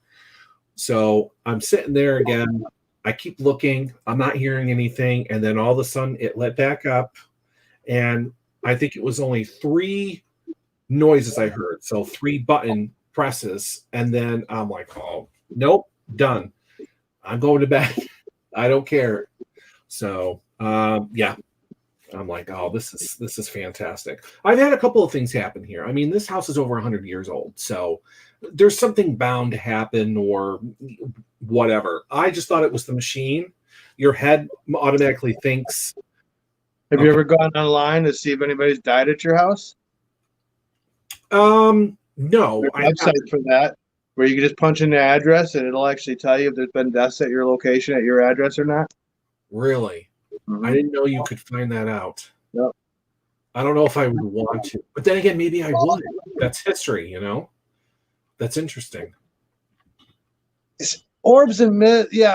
So I'm sitting there again. I keep looking. I'm not hearing anything. And then all of a sudden it lit back up. And I think it was only 3 noises I heard. So 3 button presses. And then I'm like, oh, nope, done. I'm going to bed. I don't care. So, yeah. I'm like, oh, this is fantastic. I've had a couple of things happen here. I mean, this house is over 100 years old. So there's something bound to happen or whatever. I just thought it was the machine. Your head automatically thinks. Have you ever gone online to see if anybody's died at your house? No. Website for that, where you can just punch in the address and it'll actually tell you if there's been deaths at your location at your address or not. Really? Mm-hmm. I didn't know you could find that out. Yep. I don't know if I would want to. But then again, maybe I would. That's history, That's interesting. Orbs and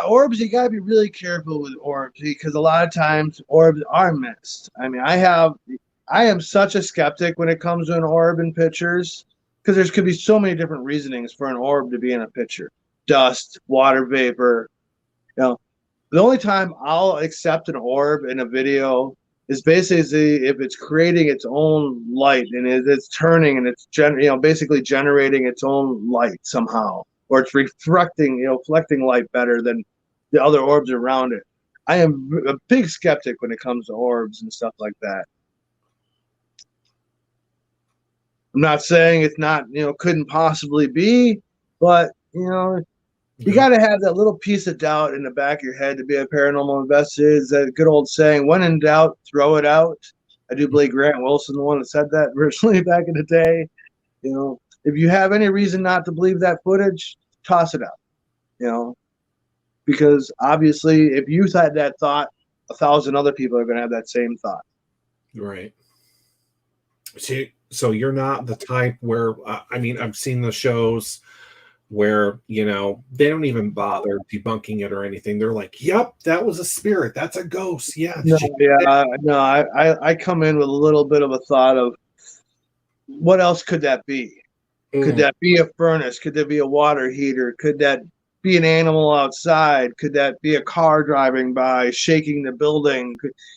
orbs, you gotta be really careful with orbs, because a lot of times orbs are missed. I mean, I am such a skeptic when it comes to an orb in pictures, because there could be so many different reasonings for an orb to be in a picture. Dust, water vapor. The only time I'll accept an orb in a video is basically if it's creating its own light and it's turning and it's basically generating its own light somehow, or it's reflecting light better than the other orbs around it. I am a big skeptic when it comes to orbs and stuff like that. I'm not saying it's not, couldn't possibly be, but you got to have that little piece of doubt in the back of your head to be a paranormal investigator. Is that good old saying, when in doubt, throw it out. I do believe Grant Wilson, the one that said that originally back in the day. If you have any reason not to believe that footage, toss it out. Because obviously if you had that thought, 1,000 other people are going to have that same thought. Right. See, so you're not the type where, I've seen the shows where, they don't even bother debunking it or anything. They're like, yep, that was a spirit. That's a ghost. Yeah. I come in with a little bit of a thought of what else could that be? Could that be a furnace? Could there be a water heater? Could that be an animal outside? Could that be a car driving by, shaking the building?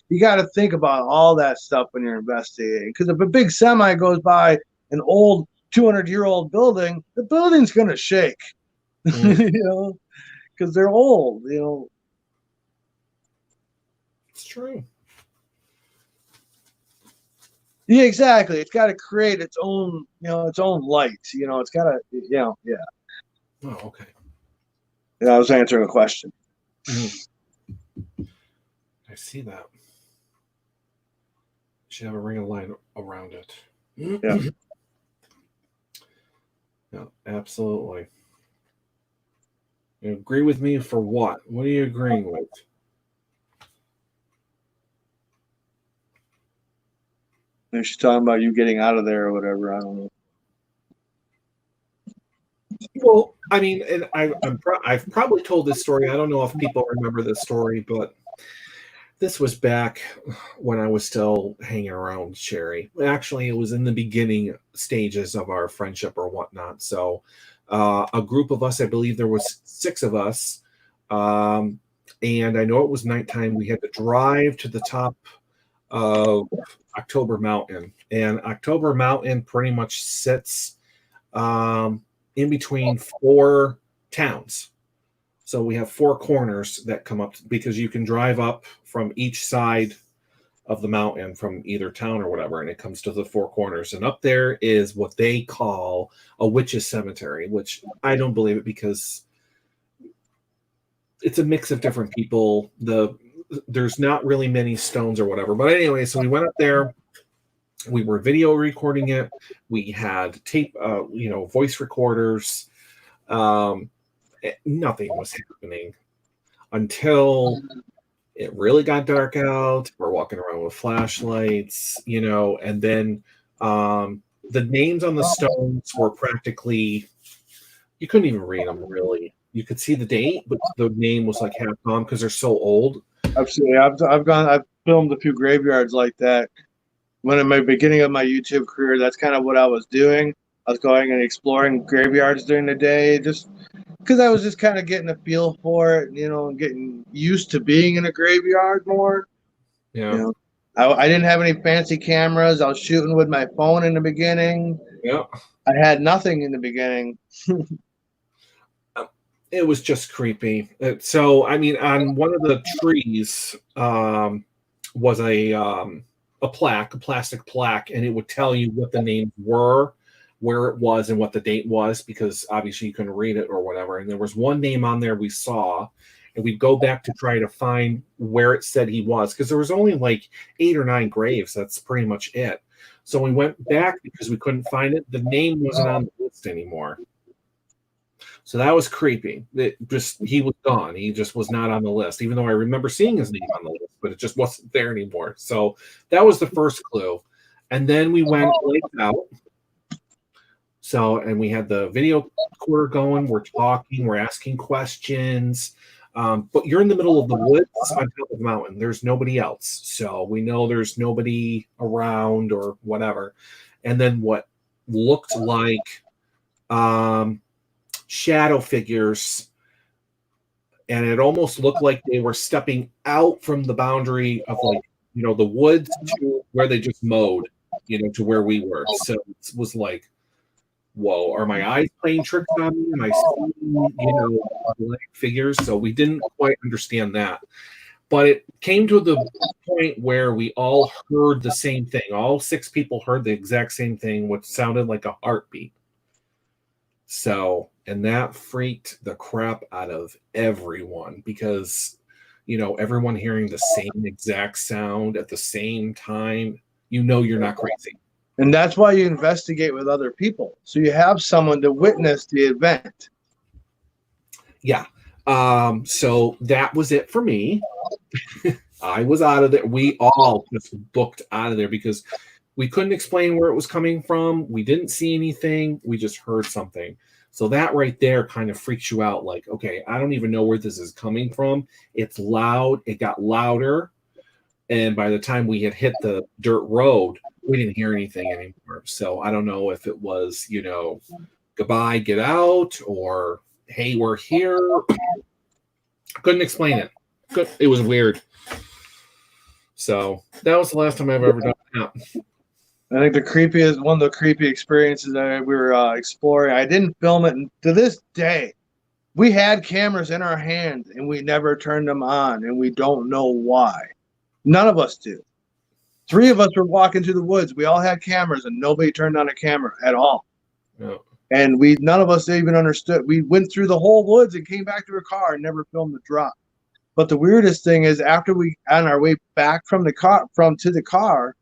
You got to think about all that stuff when you're investigating. Because if a big semi goes by an old 200-year-old building, the building's going to shake, because they're old, It's true. Yeah, exactly. It's got to create its own, its own light. It's got to, yeah. Oh, okay. I was answering a question. I see that. Should have a ring of light around it. Yeah. Yeah, absolutely. You agree with me for what? What are you agreeing with? And she's talking about you getting out of there or whatever. I don't know. Well, I mean, and I've probably told this story. I don't know if people remember this story, but this was back when I was still hanging around Sherry. Actually, it was in the beginning stages of our friendship or whatnot. So, a group of us, I believe there was 6 of us, um, and I know it was nighttime. We had to drive to the top of October Mountain, and October Mountain pretty much sits in between 4 towns. So we have 4 corners that come up because you can drive up from each side of the mountain from either town or whatever, and it comes to the 4 corners. And up there is what they call a witch's cemetery, which I don't believe it because it's a mix of different people. There's not really many stones or whatever. But anyway, so we went up there. We were video recording it. We had tape, voice recorders. Nothing was happening until it really got dark out. We're walking around with flashlights, and then the names on the stones were practically, you couldn't even read them really. You could see the date, but the name was like half gone because they're so old. Absolutely. I've filmed a few graveyards like that. When in my beginning of my YouTube career, that's kind of what I was doing. I was going and exploring graveyards during the day, just because I was just kind of getting a feel for it, and getting used to being in a graveyard more. Yeah. I didn't have any fancy cameras. I was shooting with my phone in the beginning. Yeah. I had nothing in the beginning. It was just creepy. So, I mean, on one of the trees was a plaque, a plastic plaque, and it would tell you what the names were, where it was, and what the date was, because obviously you couldn't read it or whatever. And there was one name on there we saw, and we'd go back to try to find where it said he was, because there was only like 8 or 9 graves. That's pretty much it. So we went back because we couldn't find it. The name wasn't on the list anymore. So that was creepy. He was gone. He just was not on the list, even though I remember seeing his name on the list, but it just wasn't there anymore. So that was the first clue. And then we went lights out. So, and we had the video recorder going. We're talking, we're asking questions. But you're in the middle of the woods on top of the mountain. There's nobody else. So we know there's nobody around or whatever. And then what looked like shadow figures, and it almost looked like they were stepping out from the boundary of the woods to where they just mowed, to where we were. So it was like, whoa, are my eyes playing tricks on me? Am I seeing, black figures? So we didn't quite understand that. But it came to the point where we all heard the same thing. All 6 people heard the exact same thing, which sounded like a heartbeat. So, and that freaked the crap out of everyone because, everyone hearing the same exact sound at the same time, you're not crazy. And that's why you investigate with other people. So you have someone to witness the event. Yeah. So that was it for me. I was out of there. We all just booked out of there because we couldn't explain where it was coming from. We didn't see anything. We just heard something. So that right there kind of freaks you out. Like, okay, I don't even know where this is coming from. It's loud. It got louder. And by the time we had hit the dirt road, we didn't hear anything anymore. So I don't know if it was, goodbye, get out, or hey, we're here. Couldn't explain it. It was weird. So that was the last time I've ever done that. I think one of the creepy experiences that we were exploring. I didn't film it, and to this day, we had cameras in our hand and we never turned them on, and we don't know why. None of us do. 3 of us were walking through the woods. We all had cameras, and nobody turned on a camera at all. Yeah. And none of us even understood. We went through the whole woods and came back to our car and never filmed the drop. But the weirdest thing is, after we on our way back from the car to the car,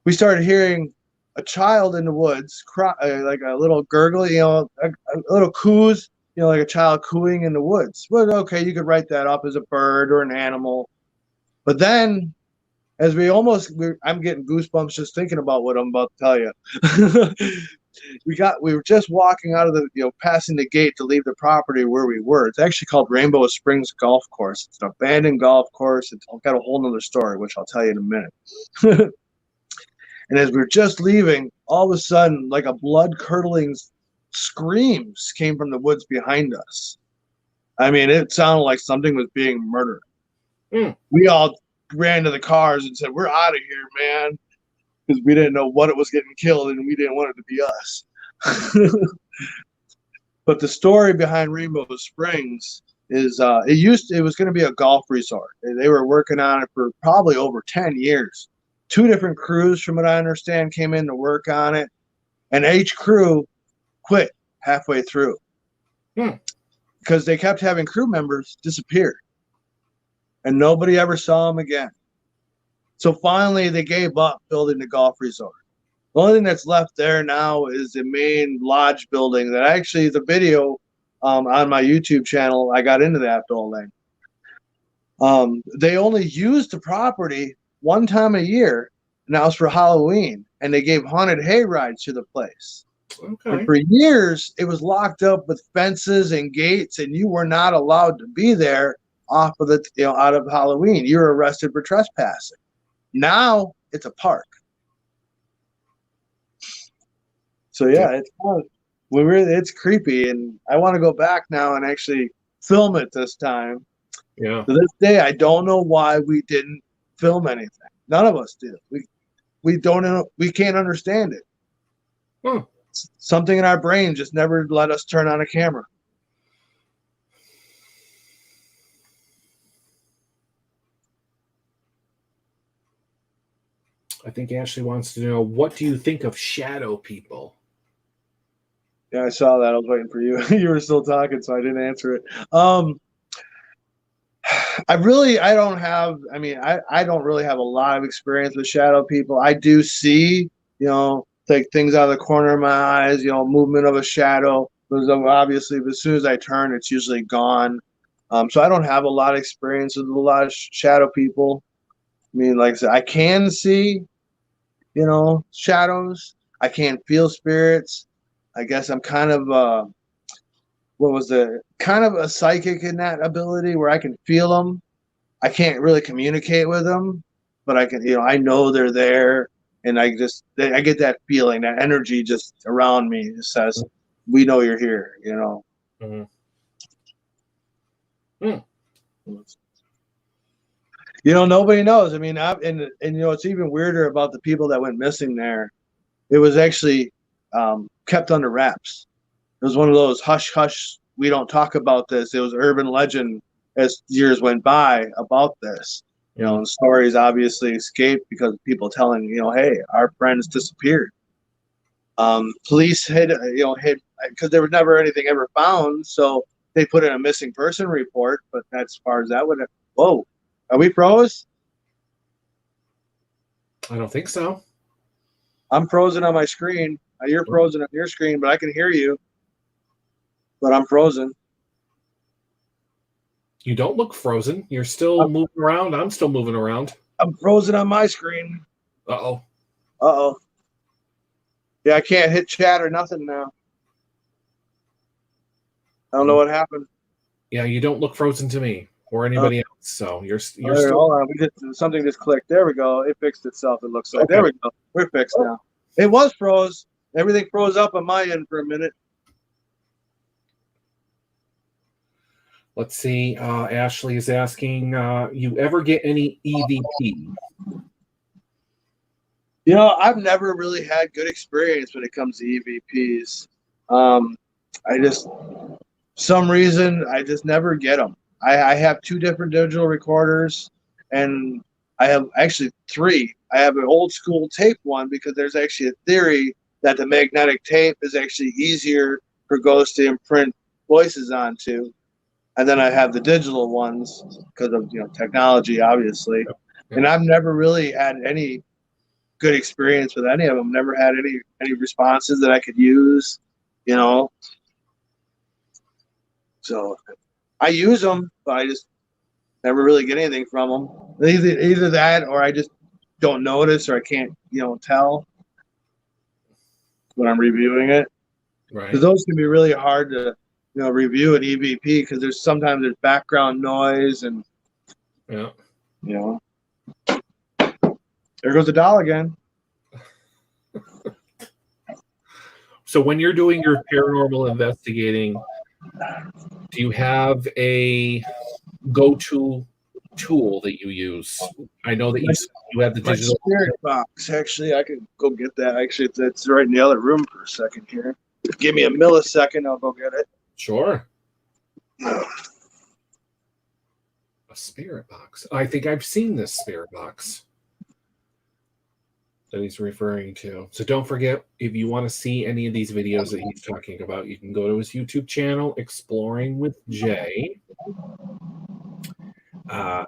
we started hearing a child in the woods cry, like a little gurgle, a little coos, like a child cooing in the woods. Well, okay, you could write that up as a bird or an animal. But then as I'm getting goosebumps just thinking about what I'm about to tell you. We were just walking out of passing the gate to leave the property where we were. It's actually called Rainbow Springs Golf Course. It's an abandoned golf course. It's got a whole nother story, which I'll tell you in a minute. And as we were just leaving, all of a sudden, like a blood-curdling screams came from the woods behind us. I mean, it sounded like something was being murdered. We all ran to the cars and said, "We're out of here, man," because we didn't know what it was getting killed, and we didn't want it to be us. But the story behind Rainbow Springs is it was going to be a golf resort. They were working on it for probably over 10 years. 2 different crews, from what I understand, came in to work on it, and each crew quit halfway through because they kept having crew members disappear, and nobody ever saw them again. So finally, they gave up building the golf resort. The only thing that's left there now is the main lodge building. That actually, the video on my YouTube channel, I got into that building. They only used the property one time a year, and that was for Halloween, and they gave haunted hay rides to the place. Okay. And for years, it was locked up with fences and gates, and you were not allowed to be there off of out of Halloween. You were arrested for trespassing. Now it's a park. So yeah, it's fun. It's creepy, and I want to go back now and actually film it this time. Yeah. To this day, I don't know why we didn't film anything. None of us did. We don't know. We can't understand it. Something in our brain just never let us turn on a camera. I think Ashley wants to know, what do you think of shadow people? Yeah, I saw that. I was waiting for you. You were still talking, so I didn't answer it. I don't really have a lot of experience with shadow people. I do see, like things out of the corner of my eyes, movement of a shadow. Because obviously, as soon as I turn, it's usually gone. So I don't have a lot of experience with a lot of shadow people. I mean, like I said, I can see, shadows. I can feel spirits. I guess I'm kind of kind of a psychic in that ability where I can feel them. I can't really communicate with them, but I can, I know they're there, and I get that feeling, that energy just around me just says, "We know you're here," Mm-hmm. Nobody knows. I mean, and it's even weirder about the people that went missing there. It was actually kept under wraps. It was one of those hush hush. We don't talk about this. It was urban legend as years went by about this. And stories obviously escaped because of people telling, hey, our friends disappeared. Police hid because there was never anything ever found, so they put in a missing person report. But that's as far as that would. Whoa, are we froze? I don't think so. I'm frozen on my screen. You're frozen on your screen, but I can hear you. But I'm frozen. You don't look frozen. You're still moving around. I'm still moving around. I'm frozen on my screen. Uh-oh. Uh-oh. Yeah, I can't hit chat or nothing now. I don't know what happened. Yeah, you don't look frozen to me or anybody else. So you're still. Hold on. Something just clicked. There we go. It fixed itself. It looks like. Okay. There we go. We're fixed now. It was froze. Everything froze up on my end for a minute. Let's see. Ashley is asking, you ever get any EVP? I've never really had good experience when it comes to EVPs. Some reason, I just never get them. I have 2 different digital recorders, and I have actually 3. I have an old school tape one because there's actually a theory that the magnetic tape is actually easier for ghosts to imprint voices onto. And then I have the digital ones because of technology, obviously. And I've never really had any good experience with any of them. Never had any responses that I could use, So I use them, but I just never really get anything from them. Either that, or I just don't notice or I can't, tell when I'm reviewing it. Right. Because those can be really hard to, review an EVP because sometimes there's background noise and, Yeah. There goes the doll again. So when you're doing your paranormal investigating, do you have a go-to tool that you use? I know that you have the My digital spirit box. Actually, I could go get that. Actually, it's right in the other room for a second here. Give me a millisecond. I'll go get it. Sure. A spirit box. I think I've seen this spirit box that he's referring to. So don't forget, if you want to see any of these videos that he's talking about, you can go to his YouTube channel, Exploring with Jay. Yeah.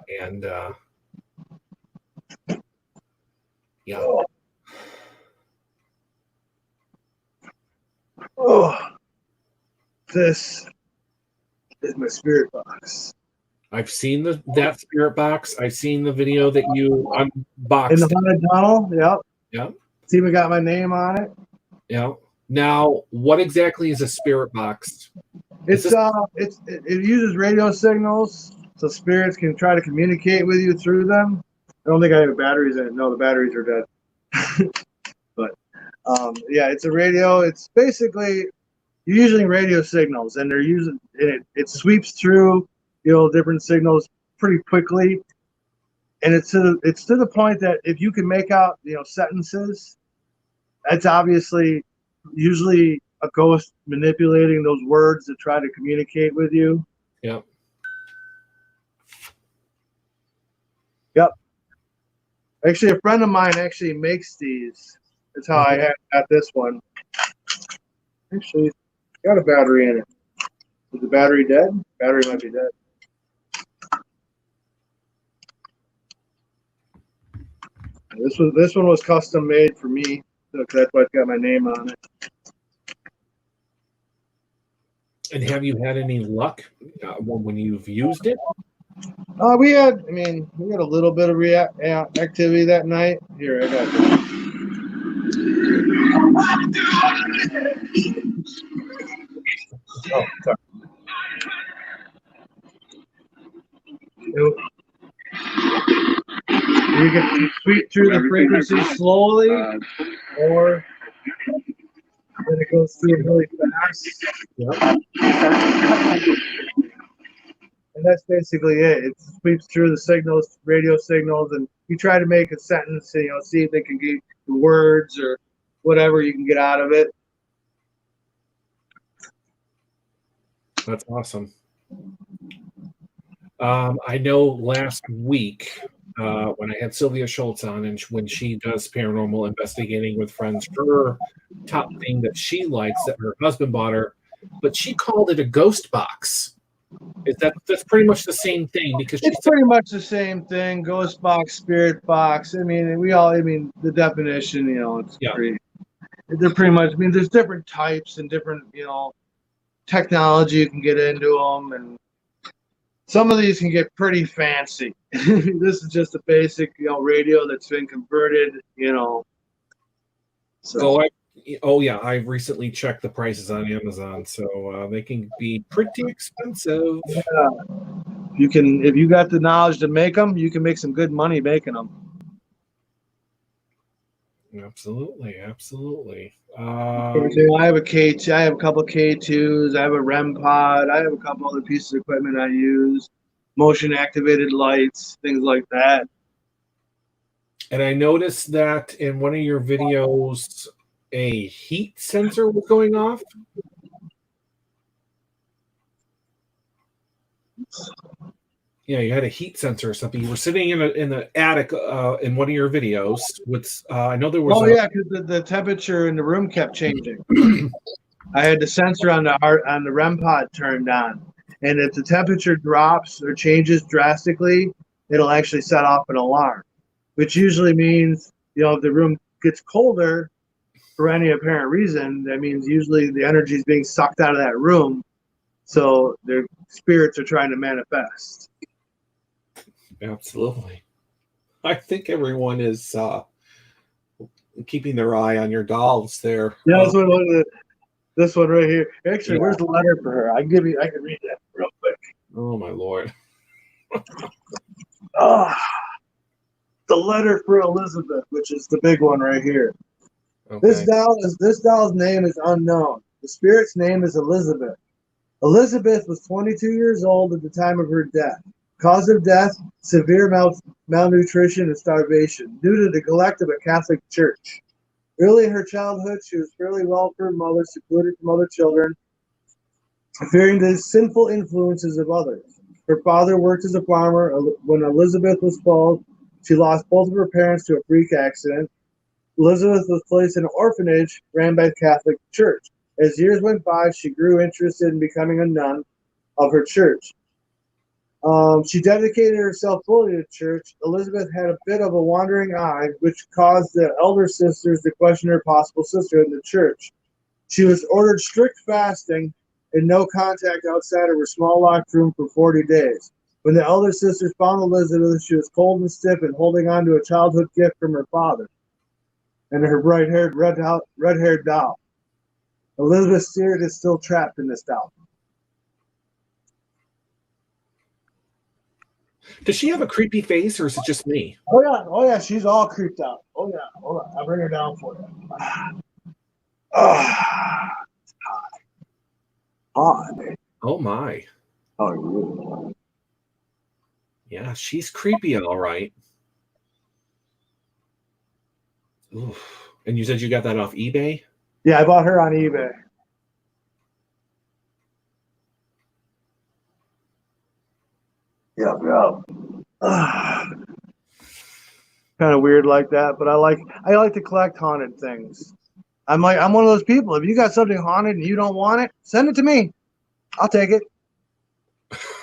Oh, this is my spirit box. I've seen that spirit box. I've seen the video that you unboxed. In the haunted tunnel, yep. Yep. See, we got my name on it. Yeah. Now, what exactly is a spirit box? It uses radio signals, so spirits can try to communicate with you through them. I don't think I have batteries in it. No, the batteries are dead. But yeah, it's a radio. It's basically you're using radio signals, and they're using it sweeps through different signals pretty quickly, and it's to the point that if you can make out sentences, that's obviously usually a ghost manipulating those words to try to communicate with you. Yep. Yep. Actually, a friend of mine actually makes these. That's how I got this one. Actually, it's got a battery in it. Is the battery dead? Battery might be dead. This one was custom made for me, so that's why it's got my name on it. And have you had any luck when you've used it? We had a little bit of activity that night. Here, I got this. Oh, sorry. You can sweep through the frequency slowly, or then it goes through really fast. Yep. And that's basically it. It sweeps through the signals, radio signals, and you try to make a sentence, see if they can get the words or whatever you can get out of it. That's awesome. I know last week when I had Sylvia Schultz on, and when she does paranormal investigating with friends, her top thing that she likes that her husband bought her, but she called it a ghost box. That's pretty much the same thing because it's pretty much the same thing. Ghost box, spirit box. The definition, it's they're pretty much. There's different types and different, technology you can get into them, and some of these can get pretty fancy. This is just a basic, radio that's been converted, So. I've recently checked the prices on Amazon, so they can be pretty expensive. Yeah. If you got the knowledge to make them, you can make some good money making them. Absolutely. I have a K2. I have a couple of K2s. I have a REM pod. I have a couple other pieces of equipment I use, motion activated lights, things like that. And I noticed that in one of your videos, a heat sensor was going off. Yeah, you had a heat sensor or something. You were sitting in the attic in one of your videos with. I know there was. Oh yeah, because the temperature in the room kept changing. I had the sensor on the REM pod turned on, and if the temperature drops or changes drastically, it'll actually set off an alarm, which usually means if the room gets colder for any apparent reason, that means usually the energy is being sucked out of that room, so their spirits are trying to manifest. Absolutely. I think everyone is keeping their eye on your dolls there. Yeah, this one right here. Actually, Yeah. where's the letter for her? I can read that real quick. Oh my lord. Ah, the letter for Elizabeth, which is the big one right here. Okay. This doll's name is unknown. The spirit's name is Elizabeth. Elizabeth was 22 years old at the time of her death. Cause of death: severe malnutrition and starvation due to the neglect of a Catholic church. Early in her childhood, she was fairly well for her mother, secluded from other children, fearing the sinful influences of others. Her father worked as a farmer. When Elizabeth was 12, she lost both of her parents to a freak accident. Elizabeth was placed in an orphanage ran by the Catholic Church. As years went by, she grew interested in becoming a nun of her church. She dedicated herself fully to the church. Elizabeth had a bit of a wandering eye, which caused the elder sisters to question her possible sister in the church. She was ordered strict fasting and no contact outside of her small locked room for 40 days. When the elder sisters found Elizabeth, she was cold and stiff and holding on to a childhood gift from her father and her bright-haired, red-haired doll. Elizabeth's spirit is still trapped in this doll. Does she have a creepy face, or is it just me? Oh yeah, she's all creeped out. Oh yeah, hold on, I'll bring her down for you. Ah, hi. Oh my. How are you? Yeah, she's creepy, all right. Oof. And you said you got that off eBay? Yeah, I bought her on eBay. Yep. Kind of weird like that, but I like to collect haunted things. I'm one of those people. If you got something haunted and you don't want it, send it to me. I'll take it.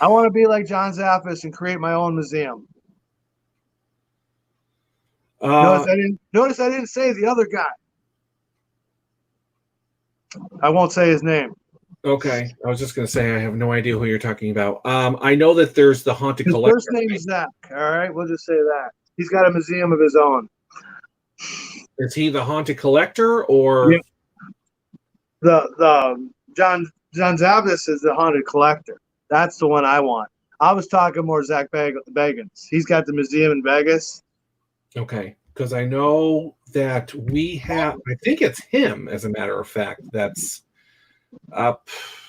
I want to be like John Zaffis and create my own museum. Notice I didn't say the other guy. I won't say his name. Okay. I was just going to say I have no idea who you're talking about. I know that there's the Haunted His Collector. first name is Zach. All right, we'll just say that. He's got a museum of his own. Is he the Haunted Collector or? Yeah. The John Zavis is the haunted collector. That's the one I want. I was talking more Zach Bagans. He's got the museum in Vegas. Okay, because I know that we have. I think it's him, as a matter of fact. That's up.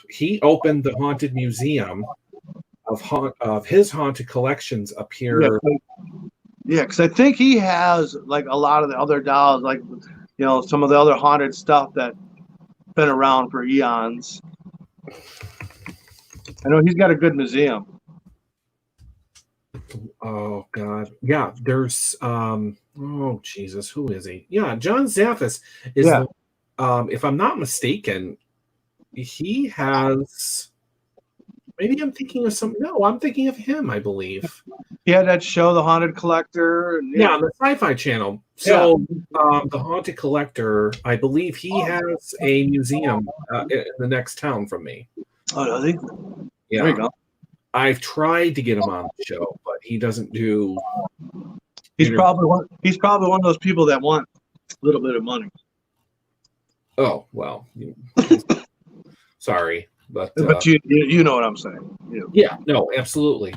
He opened the haunted museum of his haunted collections up here. Yeah, because I think he has like a lot of the other dolls, like some of the other haunted stuff that been around for eons. I know he's got a good museum. Oh God, yeah. There's oh Jesus, who is he? Yeah, John Zaffis is. Yeah. If I'm not mistaken, he has. Maybe I'm thinking of some. No, I'm thinking of him. I believe. He had that show, The Haunted Collector. And, yeah, on the Sci-Fi Channel. So the Haunted Collector, I believe he has a museum in the next town from me. Oh, does he? Yeah. There you go. I've tried to get him on the show, but he doesn't do. He's probably one of those people that want a little bit of money. Oh well, sorry, but you know what I'm saying. Yeah, no, absolutely.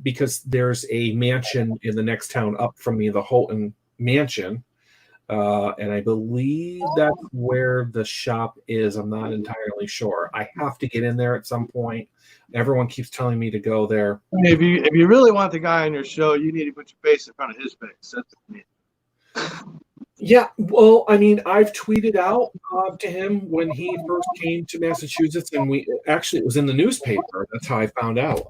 Because there's a mansion in the next town up from me, the Houghton Mansion, and I believe that's where the shop is. I'm not entirely sure. I have to get in there at some point. Everyone keeps telling me to go there. If you really want the guy on your show, you need to put your face in front of his face. That's what you need. Yeah, well, I mean, I've tweeted out to him when he first came to Massachusetts, and it was in the newspaper. That's how I found out.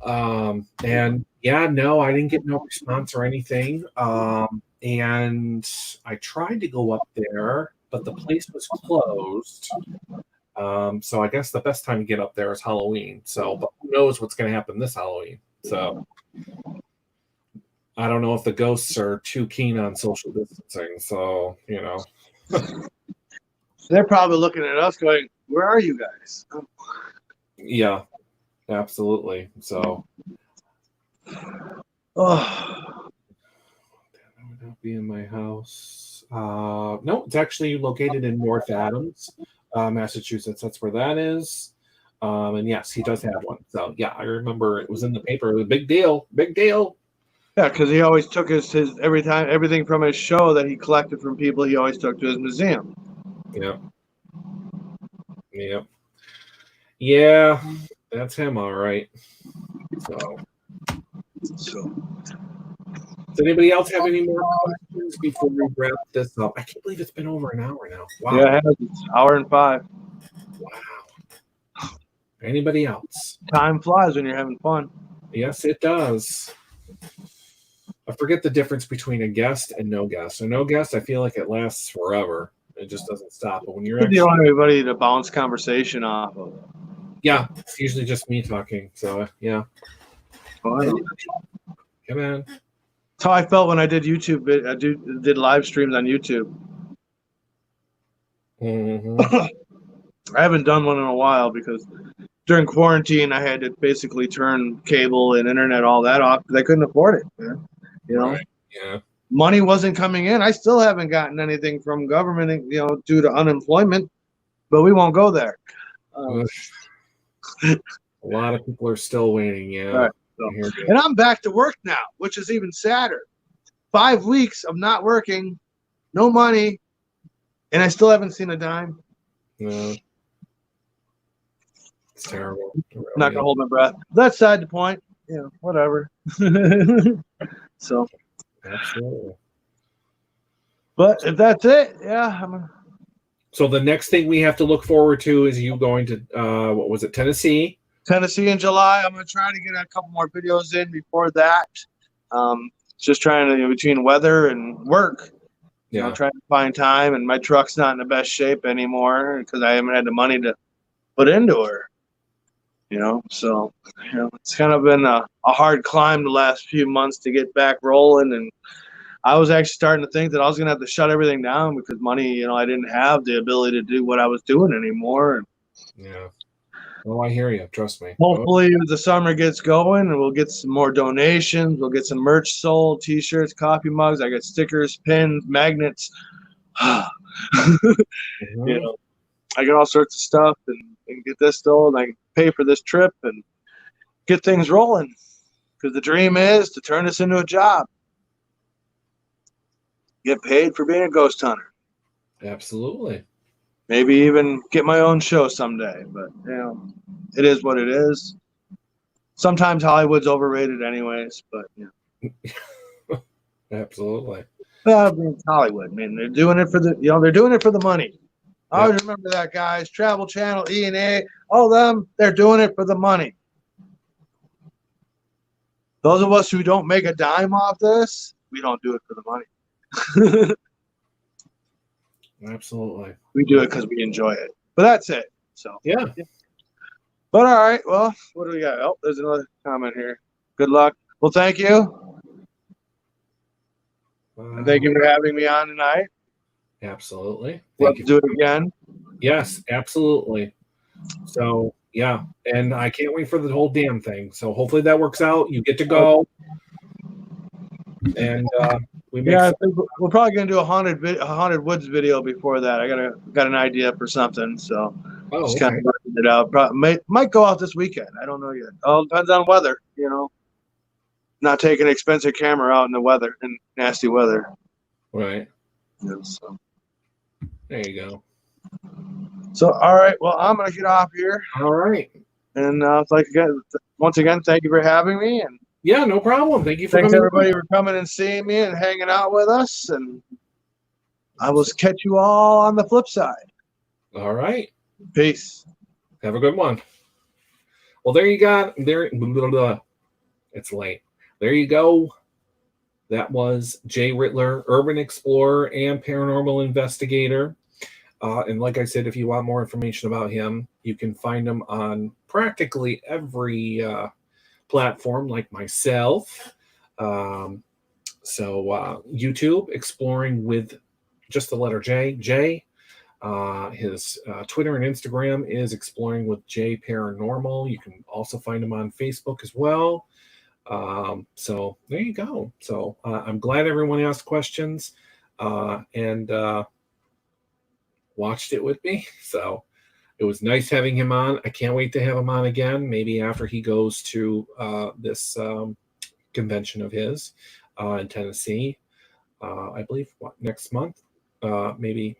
And yeah, no, I didn't get no response or anything. And I tried to go up there, but the place was closed. So I guess the best time to get up there is Halloween. So, but who knows what's going to happen this Halloween? So I don't know if the ghosts are too keen on social distancing. So, they're probably looking at us going, "Where are you guys?" Yeah, absolutely. So, oh, be in my house. No, it's actually located in North Adams, Massachusetts. That's where that is. And yes, he does have one. So yeah, I remember it was in the paper. It was a big deal. Big deal. Yeah, because he always took his everything from his show that he collected from people. He always took to his museum. Yeah. Yeah. Yeah. That's him, all right. So, does anybody else have any more questions before we wrap this up? I can't believe it's been over an hour now. Wow. Yeah, it's an hour and 5. Wow. Anybody else? Time flies when you're having fun. Yes, it does. I forget the difference between a guest and no guest. A no guest, I feel like it lasts forever. It just doesn't stop. But when you're You don't have anybody to bounce conversation off of. Yeah, it's usually just me talking. So yeah. Oh, Come on. That's how I felt when I did YouTube. I did live streams on YouTube. Mm-hmm. I haven't done one in a while because during quarantine I had to basically turn cable and internet all that off because I couldn't afford it. Man. You know, Right. Yeah. money wasn't coming in. I still haven't gotten anything from government, due to unemployment. But we won't go there. A lot of people are still waiting. Yeah. Right. So, and I'm back to work now, which is even sadder. 5 weeks of not working, no money, and I still haven't seen a dime. No. It's terrible. Really I'm not gonna hold my breath. That's side the point. Whatever. So. Absolutely. But if that's it, yeah. So the next thing we have to look forward to is you going to what was it, Tennessee? Tennessee in July. I'm gonna try to get a couple more videos in before that. Just trying to between weather and work. Trying to find time, and my truck's not in the best shape anymore because I haven't had the money to put into her. So it's kind of been a hard climb the last few months to get back rolling, and I was actually starting to think that I was gonna have to shut everything down because money, I didn't have the ability to do what I was doing anymore. Yeah. Oh, I hear you. Trust me. Hopefully the summer gets going and we'll get some more donations. We'll get some merch sold, t-shirts, coffee mugs. I got stickers, pins, magnets. Mm-hmm. I get all sorts of stuff and get this sold. And I can pay for this trip and get things rolling because the dream is to turn this into a job. Get paid for being a ghost hunter. Absolutely. Maybe even get my own show someday. But, it is what it is. Sometimes Hollywood's overrated anyways, but, Absolutely. Well, I mean, it's Hollywood. I mean, they're doing it for they're doing it for the money. I always remember that, guys. Travel Channel, E&A, all them, they're doing it for the money. Those of us who don't make a dime off this, we don't do it for the money. Absolutely. We do it because we enjoy it. But that's it. So yeah. But all right. Well, what do we got? Oh, there's another comment here. Good luck. Well, thank you. And thank you for having me on tonight. Absolutely. Let's do it again. Yes, absolutely. So yeah, and I can't wait for the whole damn thing. So hopefully that works out. You get to go. And I think we're probably gonna do a haunted woods video before that. I got an idea for something, so just kind of working it out. Probably might go out this weekend. I don't know yet. All depends on weather, Not taking an expensive camera out in the weather and nasty weather. Right. So. There you go. So all right, well I'm gonna get off here. All right. And once again, thank you for having me. And yeah, no problem. Thank you for thanks everybody for coming and seeing me and hanging out with us. And I will catch you all on the flip side. All right. Peace. Have a good one. Well, there you go. It's late. There you go. That was Jay Rittler, urban explorer and paranormal investigator. And like I said, if you want more information about him, you can find him on practically every platform, like myself. So YouTube, exploring with just the letter J. His Twitter and Instagram is exploring with J Paranormal. You can also find him on Facebook as well. So there you go. So I'm glad everyone asked questions and watched it with me. So it was nice having him on. I can't wait to have him on again, maybe after he goes to this convention of his in Tennessee. I believe next month, maybe,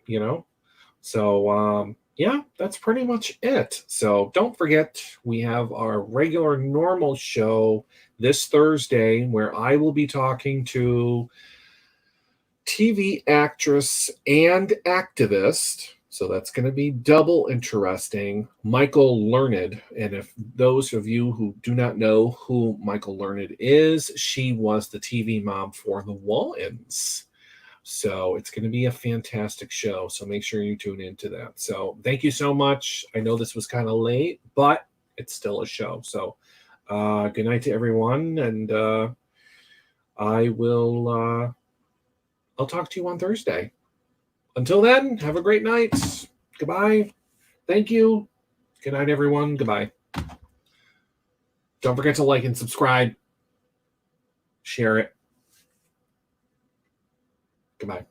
So yeah, that's pretty much it. So don't forget, we have our regular normal show this Thursday where I will be talking to TV actress and activist. So that's going to be double interesting. Michael Learned. And if those of you who do not know who Michael Learned is, she was the TV mom for the Wall-Ins. So it's going to be a fantastic show. So make sure you tune into that. So thank you so much. I know this was kind of late, but it's still a show. So good night to everyone. And I'll talk to you on Thursday. Until then, have a great night. Goodbye. Thank you. Good night, everyone. Goodbye. Don't forget to like and subscribe. Share it. Goodbye.